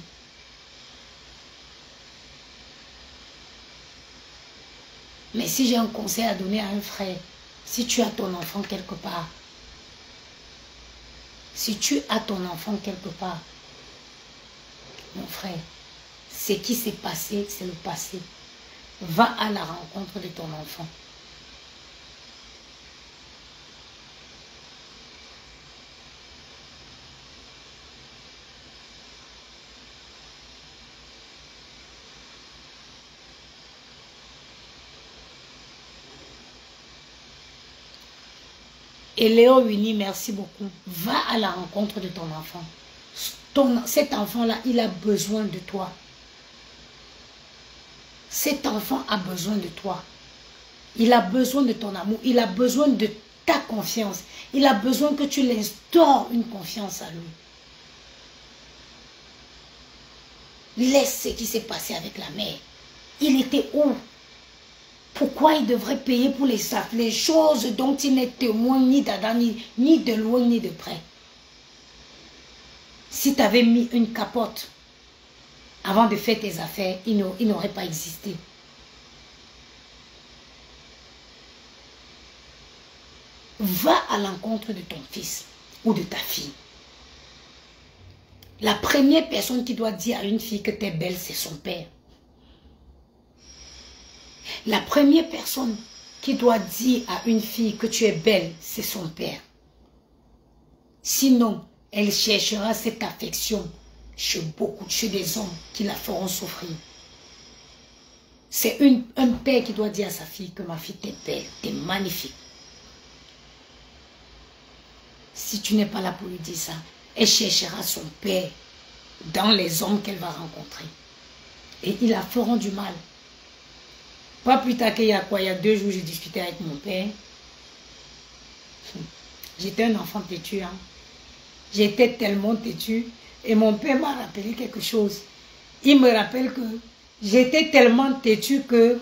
Mais si j'ai un conseil à donner à un frère, si tu as ton enfant quelque part, si tu as ton enfant quelque part, mon frère, ce qui s'est passé, c'est le passé. Va à la rencontre de ton enfant. Et Léo Winnie, merci beaucoup. Va à la rencontre de ton enfant. Cet enfant-là, il a besoin de toi. Cet enfant a besoin de toi. Il a besoin de ton amour. Il a besoin de ta confiance. Il a besoin que tu l'instaures une confiance à lui. Laisse ce qui s'est passé avec la mère. Il était où? Pourquoi il devrait payer pour les choses dont il n'est témoin ni d'Adam, ni de loin, ni de près? Si tu avais mis une capote avant de faire tes affaires, il n'aurait pas existé. Va à l'encontre de ton fils ou de ta fille. La première personne qui doit dire à une fille que tu es belle, c'est son père. La première personne qui doit dire à une fille que tu es belle, c'est son père. Sinon, elle cherchera cette affection chez des hommes qui la feront souffrir. C'est un père qui doit dire à sa fille que ma fille, t'es belle, t'es magnifique. Si tu n'es pas là pour lui dire ça, elle cherchera son père dans les hommes qu'elle va rencontrer. Et ils la feront du mal. Pas plus tard qu'il y a quoi, il y a 2 jours, j'ai discuté avec mon père. J'étais un enfant têtu. Hein. J'étais tellement têtu. Et mon père m'a rappelé quelque chose. Il me rappelle que j'étais tellement têtu que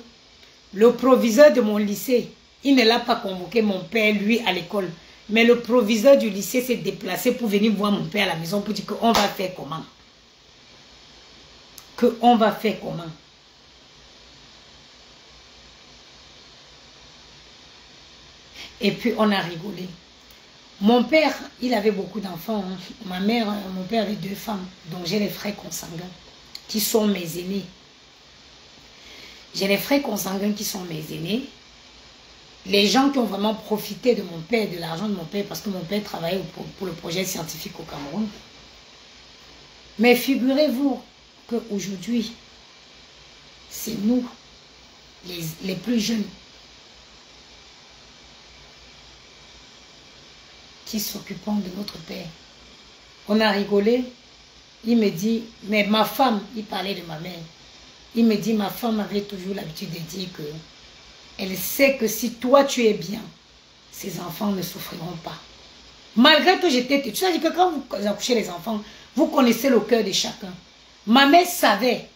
le proviseur de mon lycée, il ne l'a pas convoqué mon père, lui, à l'école. Mais le proviseur du lycée s'est déplacé pour venir voir mon père à la maison pour dire qu'on va faire comment. Qu'on va faire comment. Et puis, on a rigolé. Mon père, il avait beaucoup d'enfants. Hein. Ma mère, mon père avait 2 femmes. Donc, j'ai les frères consanguins qui sont mes aînés. J'ai les frères consanguins qui sont mes aînés. Les gens qui ont vraiment profité de mon père, de l'argent de mon père, parce que mon père travaillait pour le projet scientifique au Cameroun. Mais figurez-vous qu'aujourd'hui, c'est nous, les plus jeunes, qui s'occupons de notre père. On a rigolé. Il me dit, mais ma femme, il parlait de ma mère. Il me dit, ma femme avait toujours l'habitude de dire que elle sait que si toi tu es bien, ses enfants ne souffriront pas. Malgré que j'étais têtue. Tu sais que quand vous accouchez les enfants, vous connaissez le cœur de chacun. Ma mère savait.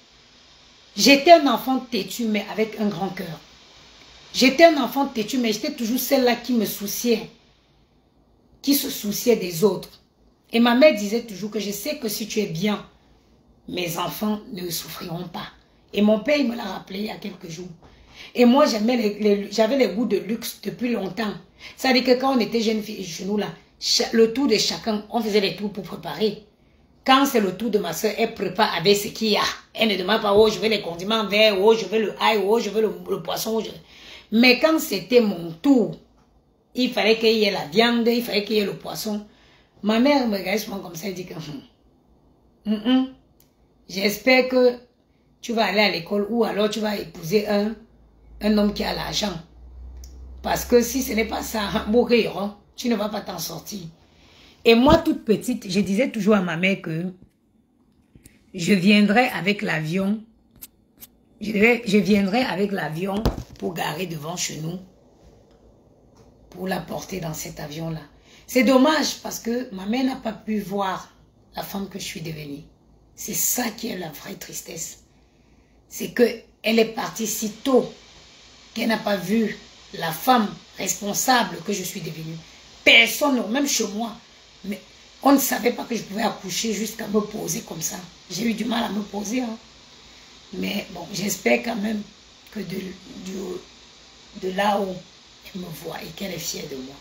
J'étais un enfant têtu, mais avec un grand cœur. J'étais un enfant têtu, mais j'étais toujours celle-là qui me souciait. Qui se souciait des autres. Et ma mère disait toujours que je sais que si tu es bien, mes enfants ne souffriront pas. Et mon père, il me l'a rappelé il y a quelques jours. Et moi, j'avais les goûts de luxe depuis longtemps. Ça veut dire que quand on était jeunes filles chez nous, là, le tour de chacun, on faisait les tours pour préparer. Quand c'est le tour de ma soeur, elle prépare avec ce qu'il y a. Elle ne demande pas, oh, je veux les condiments verts, oh, je veux le ail, oh, je veux le poisson. Mais quand c'était mon tour, il fallait qu'il y ait la viande, il fallait qu'il y ait le poisson. Ma mère me regarde souvent comme ça, elle dit que j'espère que tu vas aller à l'école ou alors tu vas épouser un homme qui a l'argent. Parce que si ce n'est pas ça, tu ne vas pas t'en sortir. Et moi, toute petite, je disais toujours à ma mère que je viendrais avec l'avion. Je viendrais avec l'avion pour garer devant chez nous. Pour la porter dans cet avion-là. C'est dommage parce que ma mère n'a pas pu voir la femme que je suis devenue. C'est ça qui est la vraie tristesse. C'est qu'elle est partie si tôt qu'elle n'a pas vu la femme responsable que je suis devenue. Personne, même chez moi, mais on ne savait pas que je pouvais accoucher jusqu'à me poser comme ça. J'ai eu du mal à me poser. Hein. Mais bon, j'espère quand même que de là où elle me voit et qu'elle est fière de moi.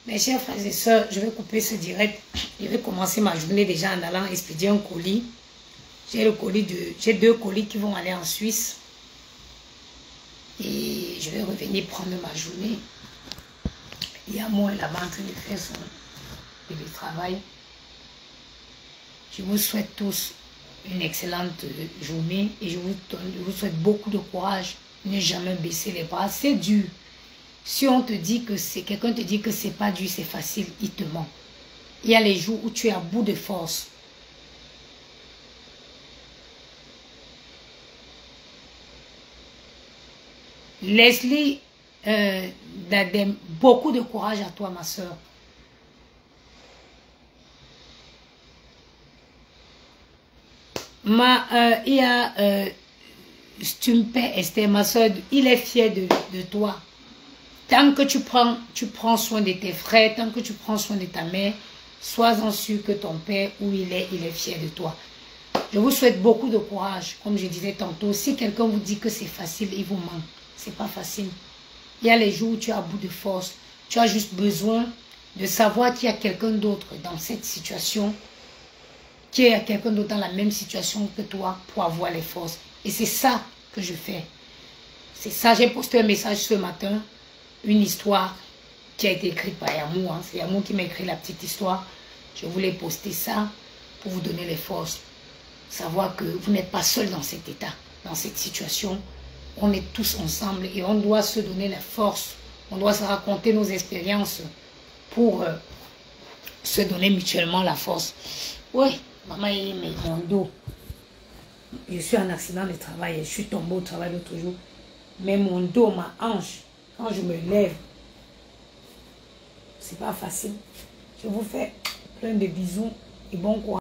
Mes chers frères et sœurs, je vais couper ce direct. Je vais commencer ma journée déjà en allant expédier un colis. J'ai 2 colis qui vont aller en Suisse. Et je vais revenir prendre ma journée. Il y a moi là-bas en train de faire son télétravail. Je vous souhaite tous une excellente journée et je vous souhaite beaucoup de courage. Ne jamais baisser les bras. C'est dur. Si on te dit que c'est, quelqu'un te dit que c'est pas dur, c'est facile, il te ment. Il y a les jours où tu es à bout de force. Leslie, beaucoup de courage à toi, ma soeur. Il y a Stumpe Esther, ma soeur, il est fier de toi. Tant que tu prends soin de tes frères, tant que tu prends soin de ta mère, sois-en sûr que ton père, où il est fier de toi. Je vous souhaite beaucoup de courage. Comme je disais tantôt, si quelqu'un vous dit que c'est facile, il vous ment. C'est pas facile. Il y a les jours où tu es à bout de force. Tu as juste besoin de savoir qu'il y a quelqu'un d'autre dans cette situation, qu'il y a quelqu'un d'autre dans la même situation que toi pour avoir les forces. Et c'est ça que je fais. C'est ça, j'ai posté un message ce matin, une histoire qui a été écrite par Yamou. Hein. C'est Yamou qui m'a écrit la petite histoire. Je voulais poster ça pour vous donner les forces. Savoir que vous n'êtes pas seul dans cet état, dans cette situation. On est tous ensemble et on doit se donner la force. On doit se raconter nos expériences pour se donner mutuellement la force. Oui, maman, il met mon dos. Je suis en accident de travail et je suis tombée au travail l'autre jour. Mais mon dos, ma hanche, quand je me lève, c'est pas facile. Je vous fais plein de bisous et bon courage.